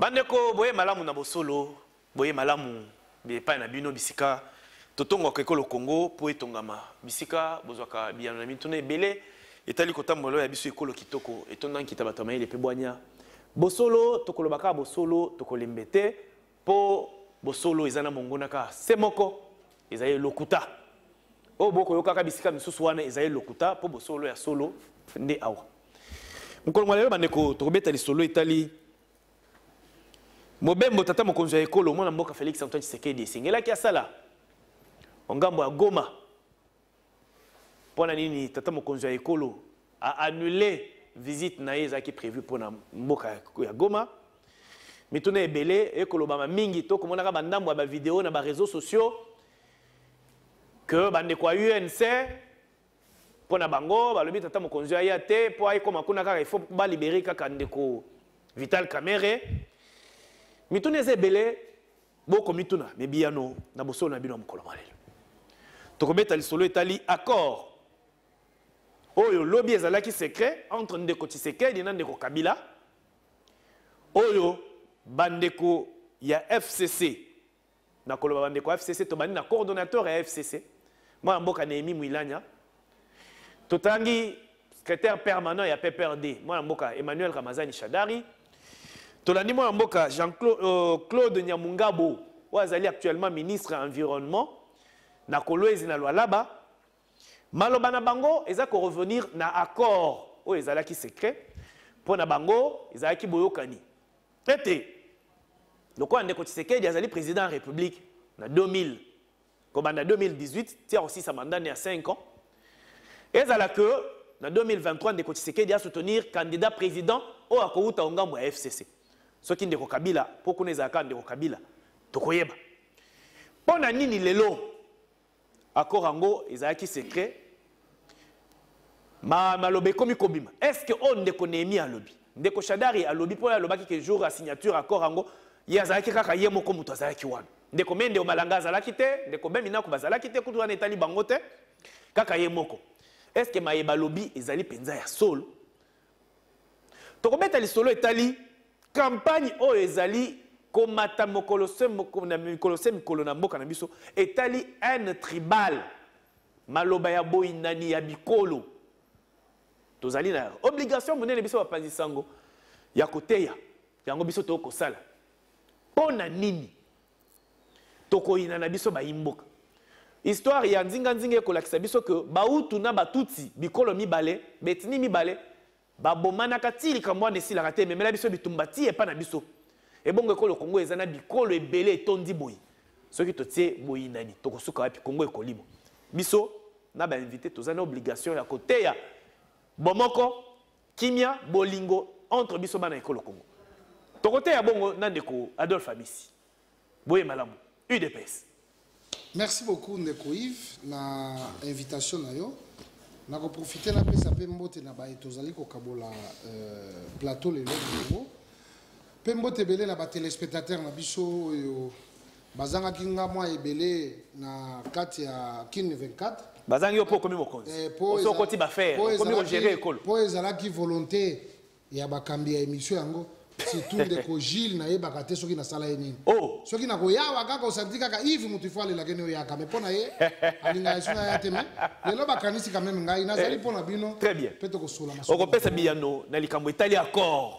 Bandeko boye malamu na bosolo, boye malamu bepa na bino bisika totongo ekolo Congo po etongama bisika bozwaka biyano na mituna ebele etali kotambolo ya biso ekolo kitoko etondan kitaba mayele pe bwanya bosolo tokolobaka bosolo tokolembete po bosolo ezana mongona ka semoko ezaye lokuta o boko yokaka bisika misusu wana ezaye lokuta po bosolo ya solo nde awa mukolo mwalelo bandeko tokobeta lisolo etali Mobembo tata mokonzi ya ekolo mwana mboka Félix Antoine Tshisekedi esengelaki asala ongambo ya Goma pona nini tata mokonzi ya ekolo a annulé visite na ye ezalaki prévu pona mboka ya Goma mituna ebele ekolobama mingi to komonaka bandambo ya bavideo na bareseaux sociaux que bandeko ya UNC pona bango balobi tata mokonzi ya te po ayekoma kuna kaka il faut balibérer kaka ndeko Vital Kamerhe mituna ezebele boko mituna mebiano na bosolo na bino mokolo malelo tokobeta lisolo etali accord oyo lobby ezalaki secret entre ndeko Tshisekedi na ndeko Kabila oyo bandeko ya FCC na koloba bandeko ya FCC to bandi na coordonnateur ya FCC mwa mboka Néhémie Mwilanya totangi secrétaire permanent ya PPRD mwa mboka Emmanuel Ramazani Shadari Tolandi mwa mboka Jean-Claude Nyamungabo wazali actuellement ministre environnement na Kolwezi na Lualaba maloba na bango ezako revenir na accord o ezalaki secret pour na bango ezalaki boyokani tete lokwa ndeko Tshisekedi azali président de la République na 2000 kobanda 2018 tia aussi sa mandat ya 5 ans ezala que na 2023 ndeko Tshisekedi a soutenir candidat président o akouta ongambo ya FCC soki ndeko Kabila poko nezaka ndeko Kabila tokoyeba pona nini lelo accord ango ezalaki secret malobe komi kobima est-ce que on ndeko Néhémie alobi ndeko Shadari alobi pona alobaki que jour à signature accord ango yazalaki kaka ye moko muto azalaki wana ndeko Mende o Malanga azalaki te ndeko Bemina ko bazalaki te kutu wana etali bango te kaka ye moko est-ce que mayeba lobi ezali penza ya solo tokobeta lisolo etali campagne o ezali komata mokolose mikolo na mboka na biso etali haine tribal maloba ya boyinani ya bikolo tozali na obligation monene biso bapanzi sango ya koteya yango biso tokosala pona nini tokoyina na biso bayimboka histoire ya nzinga ekolakisa biso ke bautu na batutsi bikolo mibale betini mibale babomanaka tilika mwana esilaka te memela biso bitumba ti epa na biso ebongo ekolo Kongo eza na bikolo ebele etondi boyi soki totie boyi nani tokosuka wapi Kongo ekolimo biso na bainvité toza na obligation ya koteya bomoko kimia bolingo entre biso bana ekolo Kongo tokoteya bongo na ndeko Adolphe Amisi boye malamu UDPS. Merci beaucoup ndeko Yves na invitation na yo. Na ko profiter na pesa pe mbote na ba etozali ko kabola plateau le Congo. Pe mbote belé na ba téléspectateurs na biso yo bazanga kinga mwa ebele na kati ya Kin 24. Bazanga yo po komi mokonzi. Oso koti ba faire, komi ko gérer école. Po ezala ki volonté ya ba kambi ya émission yango. Surtout ndeko Gilles na yeba te soki na sala yenini. Oh, soki na koyawa kaka osanti kaka Yves mutu fale la kene oyaka me pona ye alinga esuna ya teme lelo bakanisi quand même ngai nazali pona bino très bien peto ko sola maso oko pesa biyano na likambo etali accord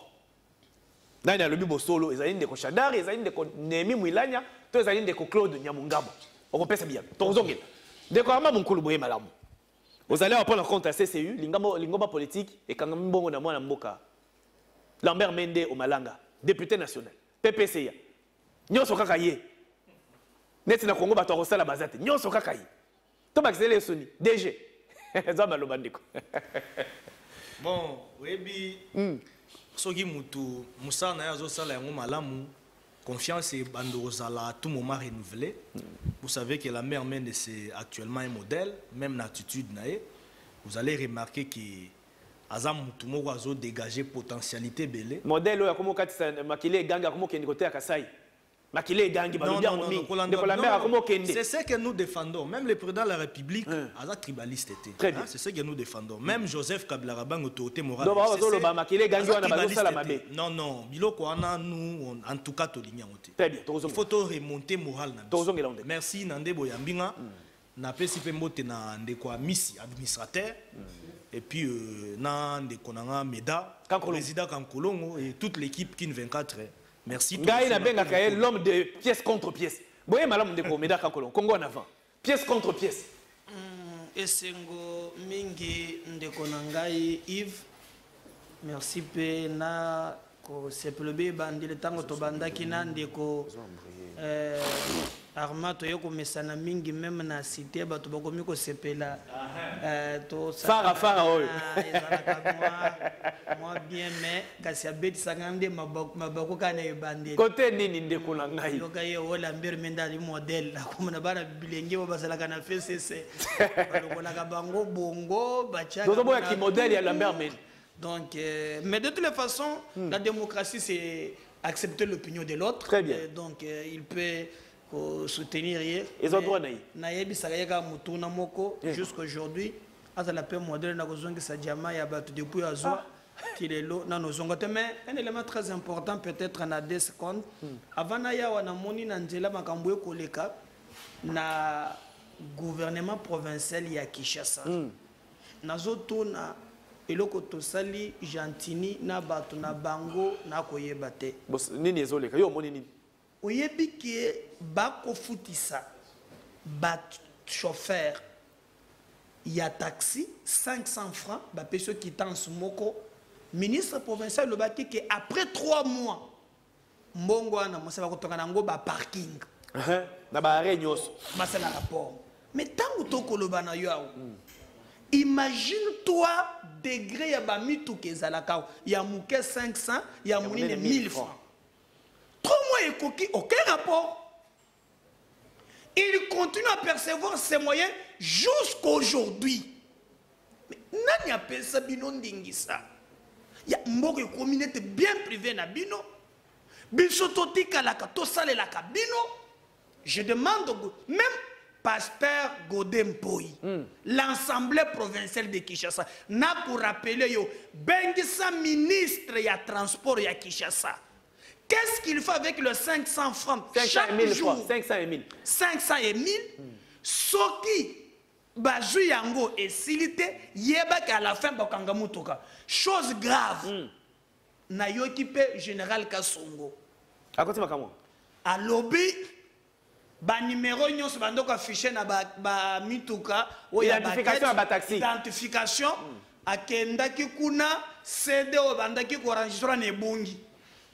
nani alobi bosolo ezali ndeko Shadari ezali ndeko Néhémie Mwilanya to ezali ndeko Claude Nyamungabo oko pesa biyano tozongela ndeko ama munkulu boye malamu ozali wa pona compte ya CCU lingomba politique ekanga mbongo na mwana mboka Lambert Mende o Malanga député national PPCA nyonso kaka ye neti na Kongo bato akosala bazate nyonso kaka ye to bakisele soni DG za maloba ndeko bon webi soki mutu musana na yazo sala yango malamu confiance et bandozala à tout moment renouvelée. Vous savez que la mère Mende c'est actuellement un modèle même l'attitude nae vous allez remarquer que Azam Mutumo a dégagé potentialité belé. Modèle ya komo katisa makile ganga komo kendi kote ya Kasai. Makile gangi balobia momi. C'est ce que nous défendons. Même le président de la République, a tribaliste était. C'est ce que nous défendons. Même Joseph Kabila Rabang autorité morale. Non, non. Biloko ana nous en tout cas toligna oté. Très bien. Il faut remonter moral na. Merci Nande Boyambinga. Na pesi pe mbote na ndeko Misi administrateur. Et puis na ndeko nanga Meda, président Kankolongo et toute l'équipe Kin 24. Merci. Gaï na benga kaye l'homme de pièce contre pièce. Boye malam de ko Meda Kankolongo Congo en avant. Pièce contre pièce. Esengo mingi ndeko nangai Yves. Merci pe na ko seplobe bandile tango to bandaki na ndeko Armato yoko mesana mingi même na cité bato bakomi ko sepela to fara oyo moi bien mais kasi abeti sangande mabako kana ebande côté nini ndeko na ngai yoka ye wala mbere mendali modèle la komona bana bilenge bo basala kana FCC balokola ka bango bongo bacha dozo boya ki modèle ya Lambert Mende. Donc mais de toutes les façons la démocratie c'est accepter l'opinion de l'autre. Très bien. Donc il peut soutenir ils ont droit naï nayebi sakayaka mutuna moko jusqu'aujourd'hui ata la paix modèle na kozongi sa diama ya bato depuis azwa kilelo na nozongote mais un élément très important peut-être na 2 secondes avant na ya wana moni na nzela makambo ekoleka na gouvernement provincial ya Kinshasa nazotuna eloko tosali gentini na bato na bango na koyeba te nini ezoleka yo moni nini oyebi ke bakofutisa bat chauffeur ya taxi 500 francs bapesi yo quittance moko ministre provincial lobaki ke après 3 mois mbongo wana mosala kotonga nango ba parking na ba arrêt nyos masala rapport mais tango tokoloba na yo awo imagine toi degré ya ba mituka ezalaka ya muke 500 ya munene 1000 francs. 3 mois et coquille, aucun rapport. Il continue à percevoir ses moyens jusqu'aujourd'hui. Mais nani appelle ça bino ndingisa? Il y a une communauté bien privée na bino. Bisototi kalaka to sale la kabino. Je demande même Pasteur Godem Poi, l'Assemblée provinciale de Kinshasa, n'a pour rappeler yo bengisa ministre ya transport ya Kinshasa. Qu'est-ce qu'il fait avec le 500 francs chaque jour? 500 et 1000. 500 et 1000. Soki baju yango et silité yeba qu'à la fin bakanga mutoka. Chose grave. Na yo équipé général Kasongo. À côté makamo. À lobby ba numéro nyos bandoko affiché na ba mituka identification à ba taxi. Identification akenda kikuna CD o bandaki ko enregistrer na ebongi.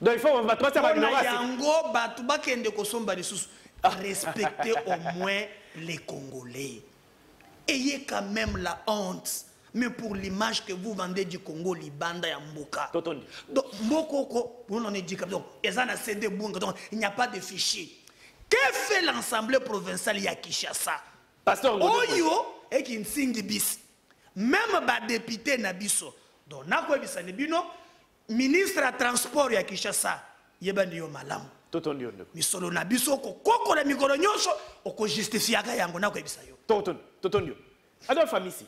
Donc il faut on va passer à numéro yango batu bakende ko somba lisusu respecter au moins les Congolais. Ayez quand même la honte. Mais pour l'image que vous vendez du Congo, Libanda et Mboka. Donc, Mboko, on est dit comme ça. Il n'y a pas de fichier. Que fait l'Assemblée provinciale ya Kinshasa? Pasteur Oyo et qui nsingi bis. Même ba député na biso. Donc na ko bisa ne bino ministre à transport ya Kinshasa yebandi yo malamu. Totondi yo. Misolo na biso ko koko la mikolo nyonso oko justifier ka yango na ko bisa yo. Totondi yo. Adolphe Amisi,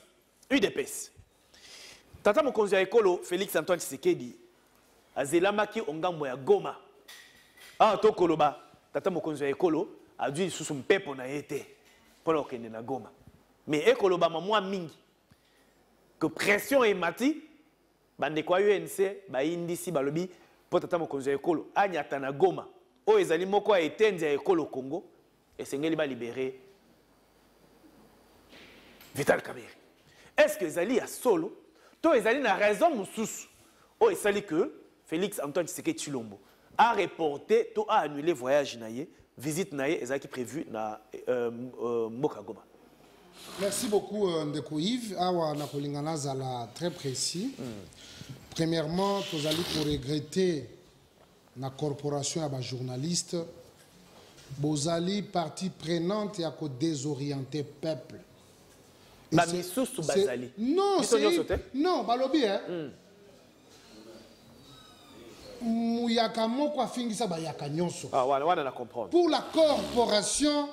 UDPS. Tata mokonzi ya ekolo Félix Antoine Tshisekedi azelamaki ongambo ya Goma. Ah to koloba tata mokonzi ya ekolo adui susu mpepo na yete pour okende na Goma. Mais ekolo ba mwa mingi que pression et mati bande kwa UNC ba indisi balobi pour tata mokonzi ya ekolo anyata na Goma. O ezali moko etenzi ya ekolo Congo esengeli ba libérer Vital Kamerhe. Est-ce que Zali a solo? Toi, Zali a raison, Moussous. Oh, il s'agit que Félix Antoine Tshisekedi Tshilombo a reporté, tout a annulé le voyage naïe, visite naïe, et ça qui est prévu na Mokagoma. Merci beaucoup, Ndeko Yves. Awa Nakolingana Zala très précis. Premièrement, vous allez pour regretter la corporation à journaliste. Vous allez partie prenante et à désorienter peuple. Non, c'est... Non, balobi, hein. muyaka moko afingisa bayaka nyonso. Ah, on a comprendre. Pour la corporation,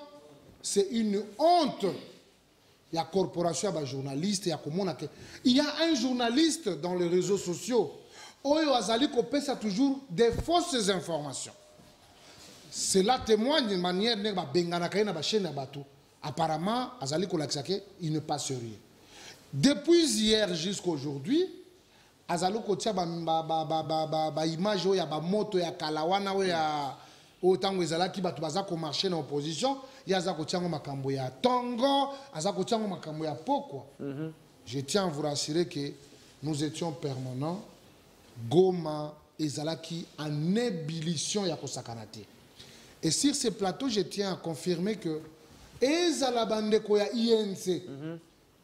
c'est une honte. Il y a corporation, il y a journaliste, il y a un journaliste dans les réseaux sociaux. Oyo azali kopé ça toujours des fausses informations. Cela témoigne d'une manière de bengana kaina ba chaîne bateau. Apparemment, azali kolaksake, il ne passe rien. Depuis hier jusqu'à aujourd'hui, azali kotia ba image ya ba moto ya kalawana ya autant ezalaki bato baza ko marcher en opposition, ya za kotia makambo ya tongo, aza kotia makambo ya pokwa. Je tiens à vous rassurer que nous étions permanents. Goma ezalaki en ébullition ya kosakanate. Et sur ce plateau, je tiens à confirmer que ezalabandeko ya INC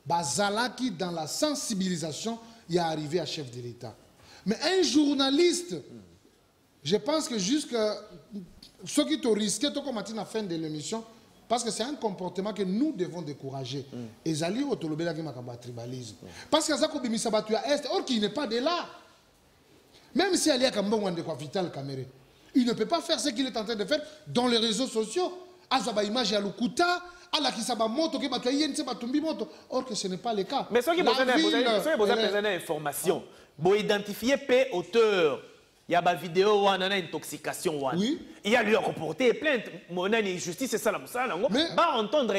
bazalaki dans la sensibilisation, il est arrivé à chef de l'État. Mais un journaliste, je pense que jusqu'à ceux qui t'ont risqué, tout comme à la fin de l'émission, parce que c'est un comportement que nous devons décourager. Ezali otolobela ki makamba tribalisme. Parce que ça kobimisa batu ya est, or qu'il n'est pas de là. Même si Ali Akambon de quoi Vital Caméré, il ne peut pas faire ce qu'il est en train de faire dans les réseaux sociaux. Azaba image à Lukuta, à la Kisaba Moto, qui battu Yense Batumbi Moto. Or que ce n'est pas le cas. Mais ceux qui ont besoin d'informations, pour identifier P auteur, il y a une vidéo où on a une intoxication. Oui. Il y a lui à reporter plainte, mon injustice, c'est ça la moussa. Va entendre.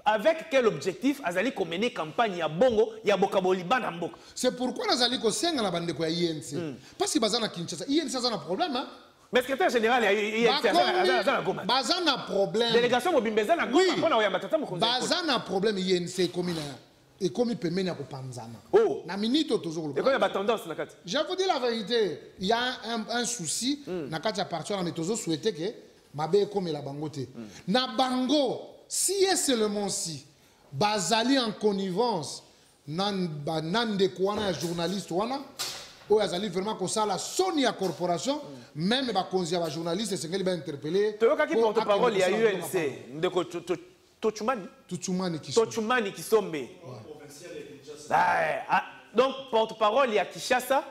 Avec quel objectif Azali ko mener campagne ya bongo ya bokaboli bana mboka. C'est pourquoi Azali ko senga na bande ko ya INC. Parce que bazana Kinshasa, INC a un problème hein. Mais le secrétaire général INC bazana problème. Délégation mobimbeza na goma pona ya matata mo konza. Bazana problème INC komina et comme pemeni ya ko panzana. Oh. Na minute tozolo. Et quand il y a tendance na kati. Je vous dis la vérité, il y a un souci na kati ya partir na metozo souhaiter que mabe comme la bangote. Na bango si et seulement si bazali en connivence nan de kwana journaliste wana ou azali vraiment comme ça la Sonia corporation même ba konzia ba journaliste c'est qu'elle va interpeller to yoka ki porte-parole ya UNC ndeko Tochumani qui sombe donc porte-parole ya Kinshasa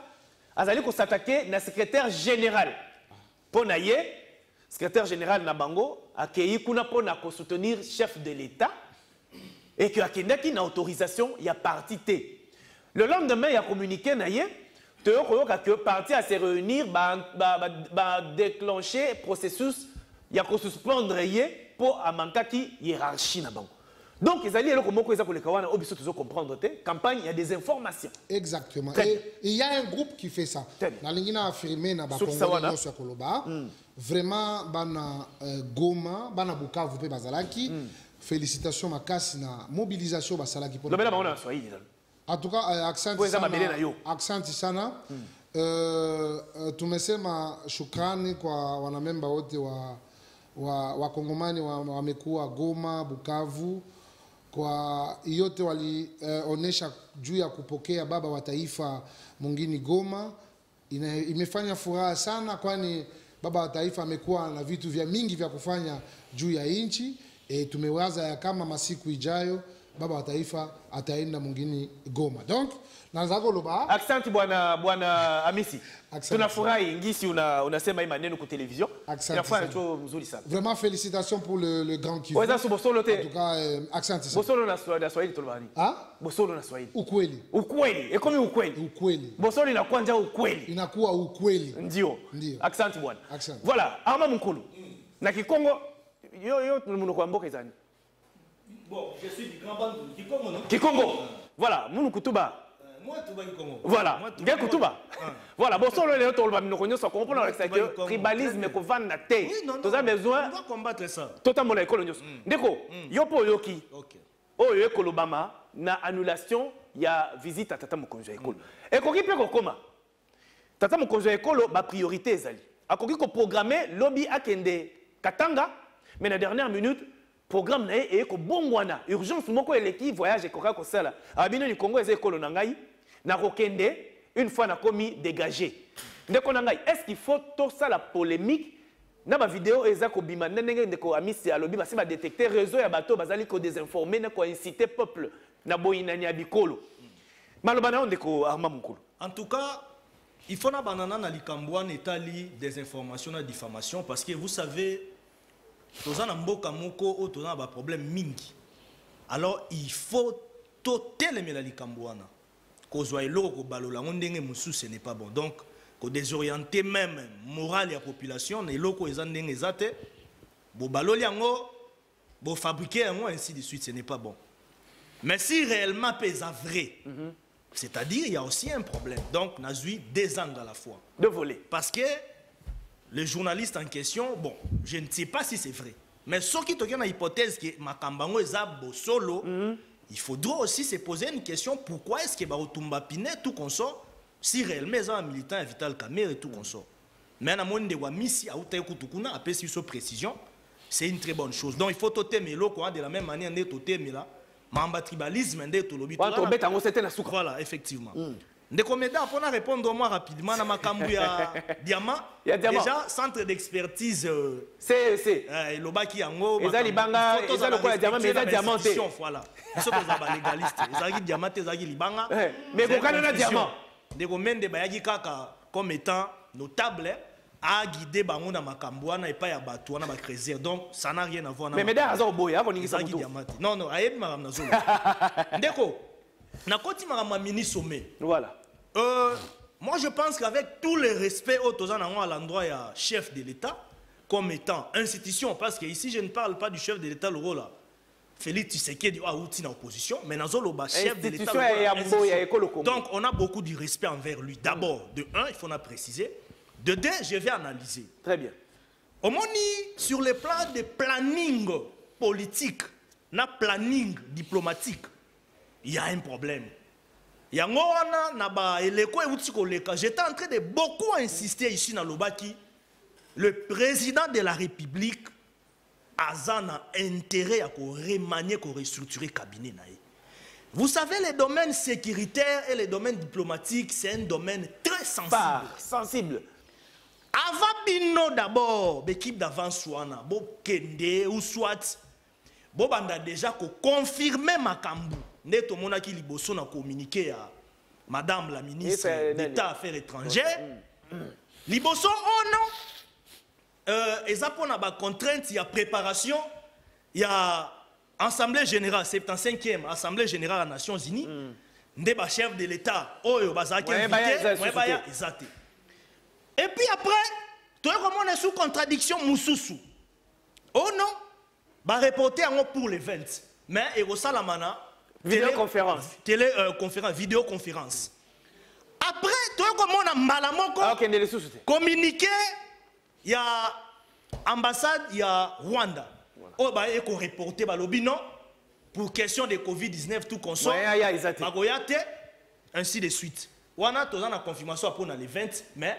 azali ko s'attaquer na secrétaire général pona ye secrétaire général Nabango a accueilli kuna pona ko soutenir chef de l'État et que akendaki na autorisation il y a parti T. Le lendemain il a communiqué na ye que parti à se réunir ba déclencher processus il y a ko suspendre ye pour amankaki hiérarchie na bango. Donc ils allaient comment ils appellent kawana obiso toujours comprendre te campagne il y a des informations. Exactement. Et il y a un groupe qui fait ça. Na lingina affirmé na ba Congolais sur Koloba. Vraiment bana Goma bana Bukavu pe bazalaki. Félicitations makasi na mobilisation basalaki pour. Lobela baona Swahili. En tout cas accent sana tumesema shukrani kwa wanamemba wote wa Kongomani wamekuwa Goma, Bukavu kwa yote walionesha juu ya kupokea baba wa taifa mwingine Goma. Imefanya furaha sana kwani baba wa taifa amekuwa na vitu vya mingi vya kufanya juu ya nchi. Tumewaza ya kama masiku ijayo baba wa taifa ataenda mwingine Goma. Donc nazako loba accent bwana Amisi. Tunafurahi ngisi unasema hii maneno kwa television. Tunafurahi tu mzuri sana. Vraiment félicitations pour le grand Kivu. Weza subosolo te. En tout cas accent ça. Bosolo na Swahili tulibani. Ah? Bosolo na Swahili. Ukweli. Ukweli. Ekomi ukweli. Ukweli. Bosolo inakuwa njia ukweli. Inakuwa ukweli. Ndio. Accent bwana. Accent. Voilà, Arma Mukulu. Na Kikongo yo muno kwa mboka izani. Bon, je suis du grand band de Kikongo, non? Kikongo. Voilà, Mounou Kutuba. Moi, tu vas Kikongo. Voilà, Gay Kutuba. Voilà, bon, solo les autres, nous connaissons, on comprend avec ça que tribalisme qu'on vend la terre. Oui, non, non. Tu as besoin. On doit combattre ça. Totalement la coloniaux. Deko, yopo yoki. Ok. Oh, yo Kolobama, na annulation, il y a visite à Tata Mokonjo Ekolo. Et qu'on peut comment? Tata Mokonjo Ekolo, ma priorité est ali. A qu'on peut programmer lobby à Kende Katanga, mais la dernière minute. Programme na e ko bongwana urgence moko eleki voyage ko ka ko sala abino ni Congo eze kolo na ngai na kokende une fois na komi dégagé ndeko na ngai est-ce qu'il faut tout ça la polémique na ba vidéo eza ko bima ndenge ndeko Amisi alobi ba si ba détecter réseau ya bato bazali ko désinformer na ko inciter peuple na boyina nya bikolo maloba na ndeko Arma Mukulu. En tout cas il faut na banana na likambouane etali des informations na diffamation parce que vous savez toza na mboka moko o toza na ba problème mingi. Alors il faut totelemela likambouana. Kozwa eloko ko balola ndenge musu ce n'est pas bon. Donc ko désorienter même morale ya population na eloko eza ndenge ezate bo baloli yango bo fabriquer yango ainsi de suite ce n'est pas bon. Mais si réellement pesa vrai, c'est-à-dire il y a aussi un problème. Donc nazui des angles à la fois. De voler. Parce que le journaliste en question, bon, je ne sais pas si c'est vrai. Mais ce qui est une hypothèse que Makambango est solo, il faudra aussi se poser une question. Pourquoi est-ce que Barotumba Pinet tout consort si réellement ils ont un militant Vital Kamerhe et tout consort. Mais dans le monde de Wamisi, à Outaïkoutoukuna, après si précision, c'est une très bonne chose. Donc il faut toter Melo de la même manière que toter Mela. Mamba tribalisme ndé to lobi. Voilà, effectivement. Ndeko Meda pour répondre au moins rapidement na makambu ya diamant. Déjà centre d'expertise CEC. Lobaki yango. Eza libanga, eza lokola diamant mais eza diamanté. Voilà. Ils sont des légalistes. Ezaki diamanté, ezaki libanga. Mais bokana na diamant. Ndeko Mende bayaki kaka comme étant notable a guidé bango na makambouana et pas ya batou na ba creuser. Donc ça n'a rien à voir na. Mais Meda aza oboya ko ningisa mutu. Non non, ayeb maram na zolo. Ndeko na koti maram mini sommet. Voilà. Moi je pense qu'avec tout le respect au tozan à l'endroit ya chef de l'État comme étant institution parce que ici je ne parle pas du chef de l'État le rôle là. Félix Tshisekedi a outil dans l'opposition mais dans le chef de l'État. Donc on a beaucoup de respect envers lui. D'abord, de un, il faut la préciser. De deux, je vais analyser. Très bien. Au moins, sur le plan de planning politique, na planning diplomatique, il y a un problème. J'étais en train de beaucoup insister ici dans l'Obaki. Le président de la République a intérêt à remanier, à restructurer le cabinet. Vous savez, les domaines sécuritaires et les domaines diplomatiques, c'est un domaine très sensible. Sensible. Avant Bino d'abord, l'équipe d'avance Souana, Bo Kende ou soit, Bo Banda déjà confirmer Makambu. Neto Monaki Liboso n'a communiqué à Madame la ministre d'État Affaires étrangères. Liboso, oh non! Et ça pour la contrainte, il y a préparation, il y a Assemblée générale, 75e Assemblée générale des Nations Unies. Ndeba chef de l'État, Oyo Bazaki invité, et puis après, tout le monde est sous contradiction Moussoussou. Oh non, bah reporter pour les 20. Mais et au Salamana, vidéoconférence. Vidéoconférence. Après, tout le monde a malamoko communiqué, il y a ambassade, il y a Rwanda. Oh bah et qu'on reporter bah non pour question de Covid-19 tout consort. Ainsi de suite. On a la confirmation pour les 20, mais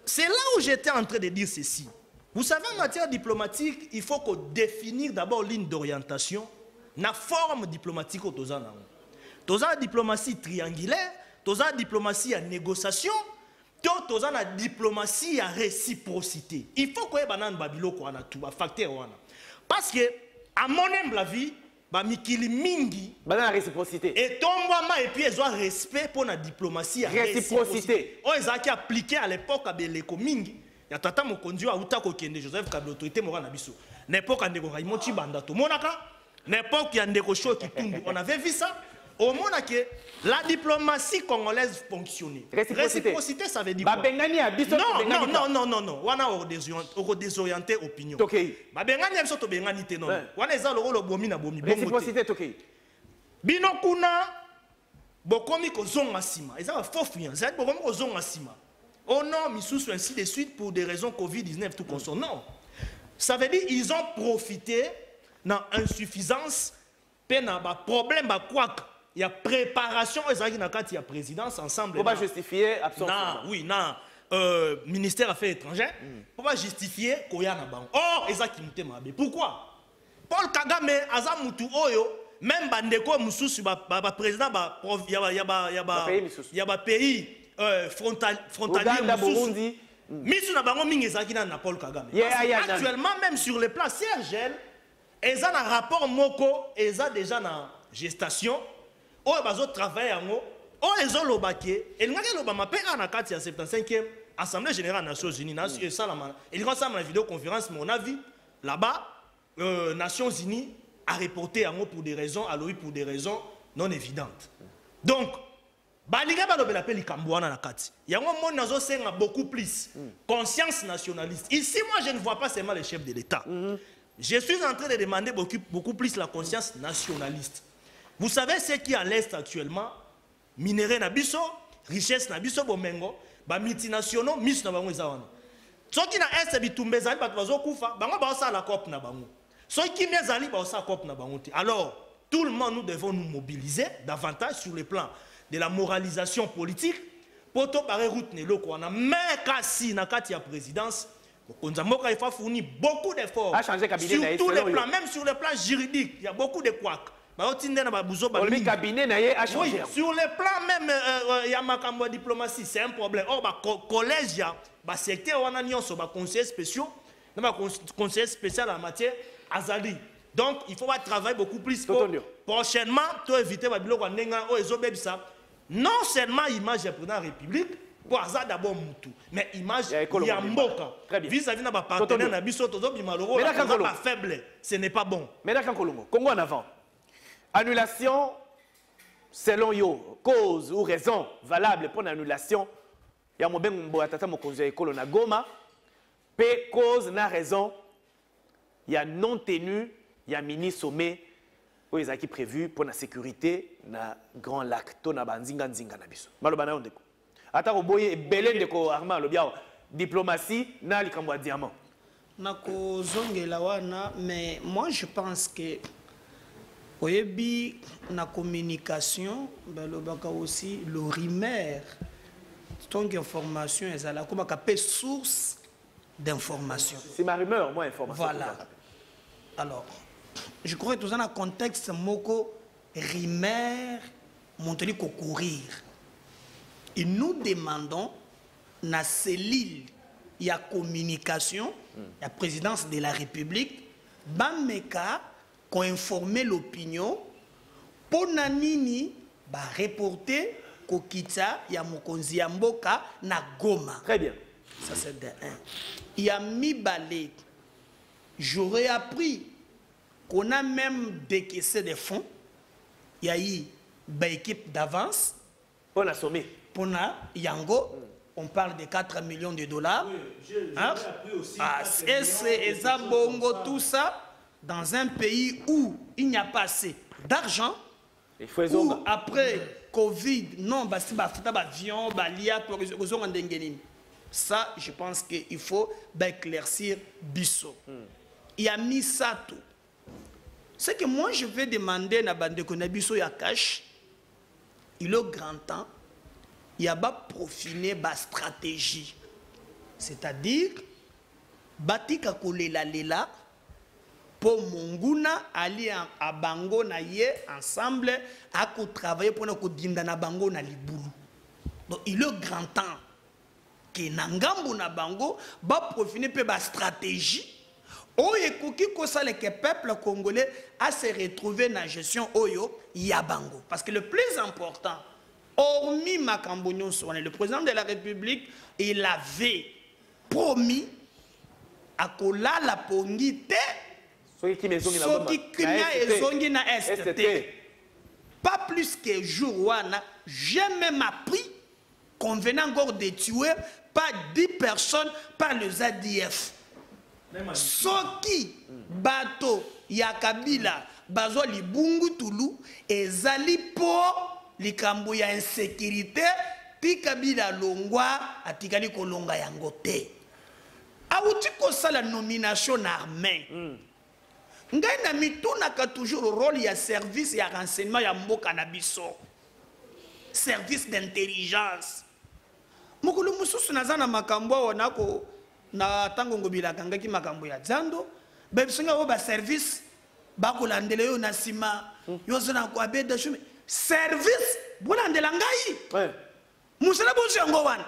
c'est là où j'étais en train de dire ceci. Vous savez, en matière diplomatique, il faut qu'on définisse d'abord ligne d'orientation, la forme diplomatique au Tozana. Tozana diplomatie triangulaire, Tozana diplomatie à négociation, Tozana diplomatie à réciprocité. Il faut qu'on ait banan babilo ko ana tout facteur wana. Parce que à mon humble avis, ba mikili mingi la réciprocité et tombama et puis ils ont respect pour la diplomatie à réciprocité. Oh ils ont appliqué à l'époque à Beleko mingi ya tata mo conduit à Utako Kende Joseph Kabila autorité morale na biso n'époque à ndeko Raymond Chibanda to monaka n'époque ya ndeko Cho Kitundu on avait vu ça au monde que la diplomatie congolaise fonctionnait. Réciprocité ça veut dire quoi? Non. On a désorienté opinion. Bengani abiso to bengani te non. On eza lo bomi na bomi. Réciprocité tokei. Bino kuna bokomi ko zonga sima. Eza faux fuyant. Ça bokomi ko zonga sima. Oh non, misusu ainsi de suite pour des raisons Covid-19 tout consort. Non. Ça veut dire ils ont profité dans insuffisance, pena ba problème ba quoi. Il y a préparation, il y a présidence ensemble. Pour pas justifier absence. Oui, non. Ministère Affaires étrangères. Pour pas justifier qu'il y a un banc. Oh, exactement. Pourquoi? Paul Kagame, Azamutu Oyo, même Bandeko Moussous, président, il y a un pays frontalier Moussous. Missou na bango mingi ezaki na Paul Kagame. Actuellement, même sur le plan CRGL, ils ont un rapport Moko, ils ont déjà une gestation. Oh, ils ont travaillé oh les olobake et ngaki lobama pe na kati ya 75e Assemblée générale des Nations Unies et ça et quand ça la vidéoconférence mais on a vu là-bas Nations Unies a reporté à moi pour des raisons à lui pour des raisons non évidentes. Donc balinga balobela pe likambwana na kati yango mon nazo senga beaucoup plus conscience nationaliste. Ici moi je ne vois pas seulement les chefs de l'État. Je suis en train de demander beaucoup plus la conscience nationaliste. Vous savez ce qui est à l'Est actuellement, minerai na biso, richesse na biso bomengo, ba multinationaux mis na bango ezawana. Soki na Est bitumbe zali bato bazokufa, bango ba osala COP na bango. Soki mezali ba osala COP na bango te. Alors, tout le monde nous devons nous mobiliser davantage sur le plan de la moralisation politique pour to bare route ne loko wana mais kasi na kati ya présidence Konzamoka il faut fournir beaucoup d'efforts sur tous les plans, même sur le plan juridique, il y a beaucoup de couacs. Oui, sur le plan même, il y a ma diplomatie, c'est un problème. Or, collège, il y a secteur, on a conseillers spéciaux, conseiller spécial en matière azali. Donc, il faut travailler beaucoup plus pour prochainement, pour éviter non seulement l'image du président de la République, pour ça d'abord Moutou, mais image Yamboka. Vis-à-vis de nos partenaires, pas faible, ce n'est pas bon. Mais d'accord, Congo en avant. Annulation, selon yo, cause ou raison valable pour l'annulation, il y a un conseil na Goma, pe cause na raison, il y a non tenu, il y a mini sommet où ils ont prévu pour la sécurité na Grand Lac, to na banzinga nzinga na biso. Malobana ondeko. Ata boye belende ko Armand Lobiao diplomatie na likambo diamant. Nako zongela wana mais moi je pense que oyebi na communication balobaka aussi le rumeur donc information ezala comme ka source d'information. C'est ma rumeur moi information. Voilà. Alors je crois que tout ça dans contexte moko rumeur montrer ko courir. Et nous demandons na cellule ya communication la présidence de la République bameka qu'on informer l'opinion pour nanini ba reporter kokita ya mokonzi ya mboka na Goma. Très bien. Ça c'est de 1. Il y a mi balé. J'aurais appris qu'on a même décaissé des fonds. Il y a eu une équipe d'avance. On a sommé. Pour Yango, on parle de 4 millions de dollars. Oui, j'ai appris aussi. Et c'est bongo tout ça dans un pays où il n'y a pas assez d'argent. Où après Covid, non, avion, ça, je pense qu'il faut éclaircir Bisso. Il y a mis ça tout. Ce que moi je vais demander à Bande Konabiso Yakash, il est grand temps. Il y a pas profiler ba stratégie, c'est-à-dire batika kolela lela pour monguna ali à bango na ye ensemble à travailler pour nous dinda na bango na libulu. Donc il est grand temps que nangambo na bango ba profiler pe ba stratégie oye koki ko sale que peuple congolais a se retrouver dans la gestion oyo ya bango parce que le plus important hormis Makambo Nyonso, le président de la République, il avait promis à Kola la pongite, ce qui na ST. Pas plus que jour, j'ai même appris qu'on venait encore de tuer pas 10 personnes par le ZDF. Soki, bateau, Yakabila, Bazo Libungu Toulou, et Zali pour likambo ya insécurité tikabila longwa atikali kolonga yango te awuti ko sala nomination armée ngai na mituna ka toujours le rôle ya service ya renseignement ya mboka na biso service d'intelligence mokolo mususu nazana makambo wana ko na tango ngobila kangaki makambo ya zando bebisinga o ba service ba kolandele yo na sima yo zona ko abeda shumi service bona ndelangai musala bonso yango wana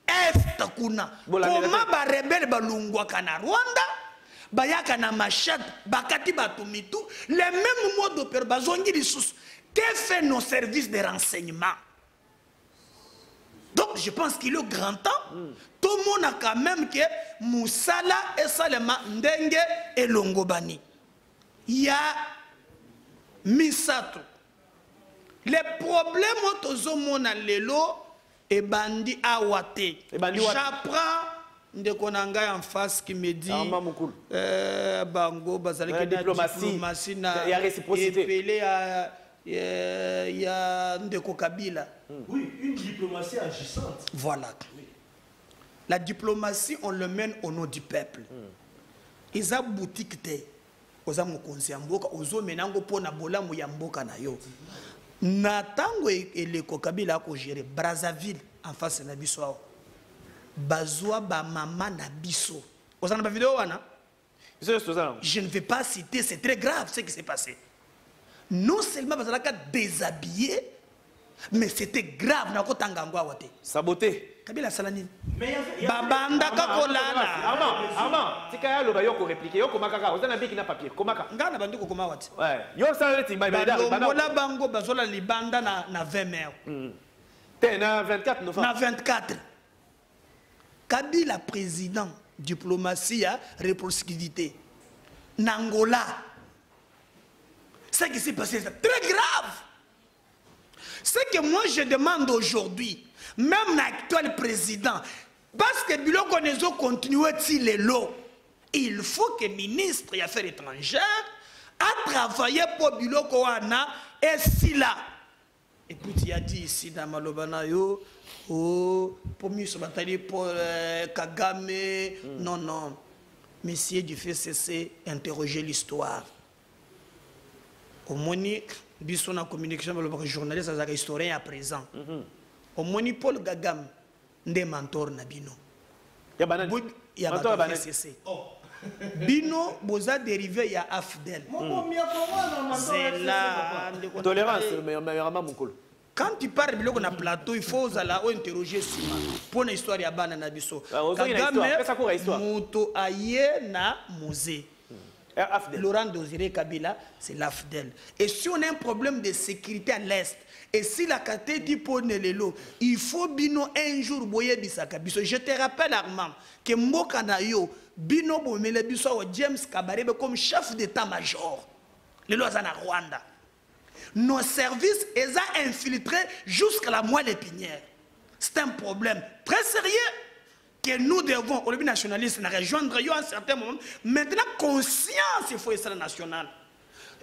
est kuna koma ba rebelle balungwa kana Rwanda bayaka na machette bakati batumitu les mêmes modes d'opération bazongi lisusu que fait nos services de renseignement Donc, je pense qu'il est grand temps. Tout le monde a quand même que Moussala et Salema Ndenge et Longobani. Il y a Misato. Les problèmes autour de l'élo et bandi awate. J'apprends de Konanga en face qui me dit Bango, Bazalek, diplomatie, il y a réciprocité. Il y a Ndeko Kabila. Oui, une diplomatie agissante. Voilà. La diplomatie, on le mène au nom du peuple. Ils ont boutique de. Ils ont mboka, ils ont menango pona bola muyamboka na yo. Natango eleko Kabila ko gérer Brazzaville en face na biso. Bazwa ba mama na biso. Vous avez pas vidéo wana? Je ne vais pas citer, c'est très grave ce qui s'est passé. Non seulement parce qu'elle a déshabillé, mais c'était grave. Saboté. Kabila Salanine. Babanda Kakolala. Armand, si Kaya Loba Yoko réplique, Yoko Makaka, vous avez un papier. Komaka. Ngana Bandu Kokomawati. Ouais. Yo Salati, Bangola Bango, Bazola Libanda na 20 mai. Na 24 novembre. Na 24. Kabila président, diplomatie, réproscriptivité. Nangola. Ce qui s'est passé, c'est très grave. Ce que moi je demande aujourd'hui, même l'actuel président, parce que Biloko Nezo continue les lots, il faut que le ministre des Affaires étrangères a travaillé pour Biloko Wana et Sila. Et puis il a dit ici dans Malobanayo, oh, pour mieux se battre pour Kagame, non, non. Messieurs du FCC, interroger l'histoire. Au moni, biso na communication avec les journalistes, les historiens à présent. Au moni Paul Gagam, des mentors na bino. Il y a mentor FCC. Bino, boza dérivé ya Afdel. C'est là. Tolérance, mais mon col. Quand tu parles de na plateau, il faut interroger Sima. Pour une histoire ya bana na biso. Kagame, muto aye na musée. Laurent Désiré Kabila, c'est l'AFDEL. Et si on a un problème de sécurité à l'Est, et si la caté dit pour Nelelo, il faut bino un jour boyer bisaka biso. Je te rappelle Armand que Mboka na yo bino bomele biso au James Kabarebe comme chef d'état-major. Les lois en Rwanda. Nos services les ont infiltrés jusqu'à la moelle épinière. C'est un problème très sérieux que nous devons, au début nationaliste, rejoindre à un certain moment. Maintenant, conscience, il faut être national.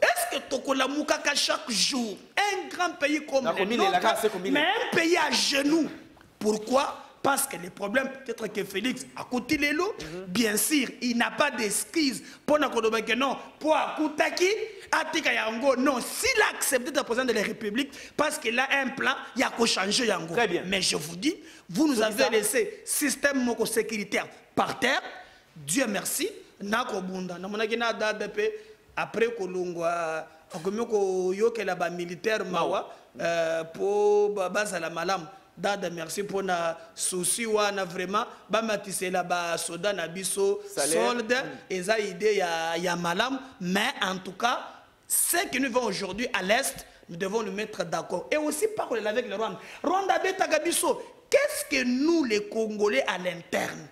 Est-ce que Tokola Moukaka chaque jour, un grand pays comme le nôtre, mais un pays à genoux? Pourquoi? Parce que le problème, peut-être que Félix a coûté les lots, bien sûr, il n'a pas d'excuse pour que non, pour Akutaki, Atika Yango, non, s'il a accepté de président de la République, parce qu'il a un plan, il y a qu'à changer Yango. Très bien. Mais je vous dis, vous nous avez laissé système sécuritaire par terre, Dieu merci, Nako Bunda, après Kolungwa, Yokelaba militaire Mawa, pour Bazala Malam. Dada merci pour na souci wana vraiment ba matisse la ba soda na biso solde eza idée ya malam, mais en tout cas ce que nous vivons aujourd'hui à l'est, nous devons nous mettre d'accord et aussi parler avec le Rwanda. Rwanda beta gabiso, qu'est-ce que nous les Congolais à l'interne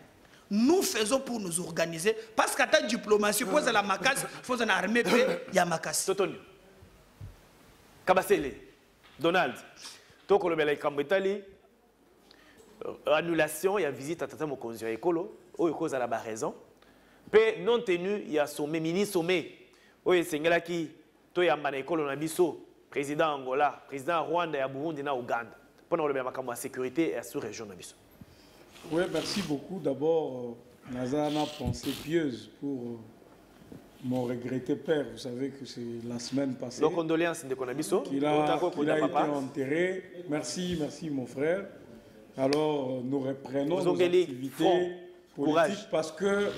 nous faisons pour nous organiser, parce qu'à ta diplomatie faut la makasi, faut une armée il y a makasi. Totoni Kabasele Donald Toko le bel Kambetali, annulation, il y a visite à Tata Mokonzi Ekolo, où il cause à la raison. Pe non tenu, il y a sommet, mini sommet, où il y a qui, toi il y a Manekolo Nabiso, président Angola, président Rwanda et Burundi na Ouganda. Pendant le même la sécurité et la sous-région Nabiso. Oui, merci beaucoup. D'abord, Nazana pensée pieuse pour mon regretté père. Vous savez que c'est la semaine passée. Nos condoléances de Konabiso. Il a été enterré. Merci, merci mon frère. Alors, nous reprenons nos activités politiques parce que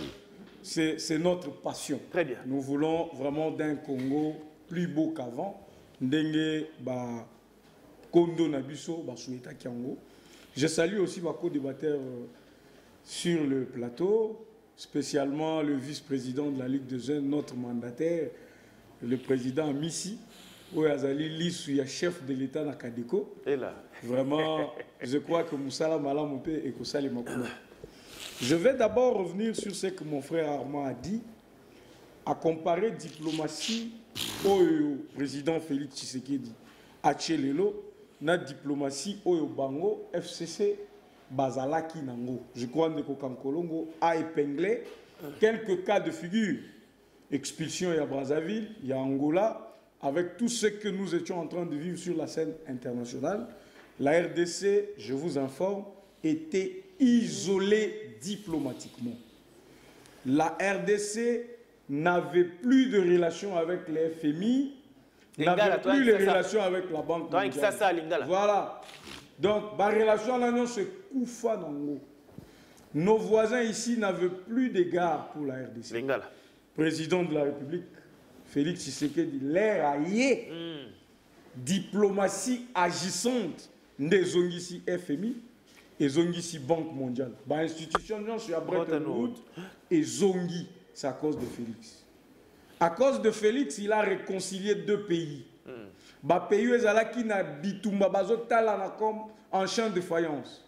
c'est notre passion. Très bien. Nous voulons vraiment d'un Congo plus beau qu'avant. Ndenge ba Kondo Nabiso, ba Soueta Kiango. Je salue aussi ma co-débatteur sur le plateau, spécialement le vice-président de la Ligue des Jeunes, notre mandataire, le président Missi. Oui, Azali Lissou, il y a chef de l'État na Kadeko. Et là. Vraiment, je crois que Moussala Malamoupe et Kosali Makuna. Je vais d'abord revenir sur ce que mon frère Armand a dit, à comparer diplomatie au président Félix Tshisekedi à Tchelelo, na diplomatie au Bango, FCC, Bazalaki Nango. Je crois que Kokankolongo a épinglé quelques cas de figure. Expulsion à Brazzaville, il y a Angola, avec tout ce que nous étions en train de vivre sur la scène internationale. La RDC, je vous informe, était isolée diplomatiquement. La RDC n'avait plus de relations avec les FMI, n'avait plus de relations avec la Banque mondiale. Voilà. Donc, la relation là, c'est Koufa Nango. Nos voisins ici n'avaient plus d'égard pour la RDC. Lingala. Président de la République, Félix Tshisekedi, l'air aillé, diplomatie agissante des Zongisi FMI et Zongisi Banque mondiale. L'institution, c'est à Bretton Woods et Zongi, c'est à cause de Félix. À cause de Félix, il a réconcilié deux pays. Pays qui n'a bitumba comme en champ de faïence.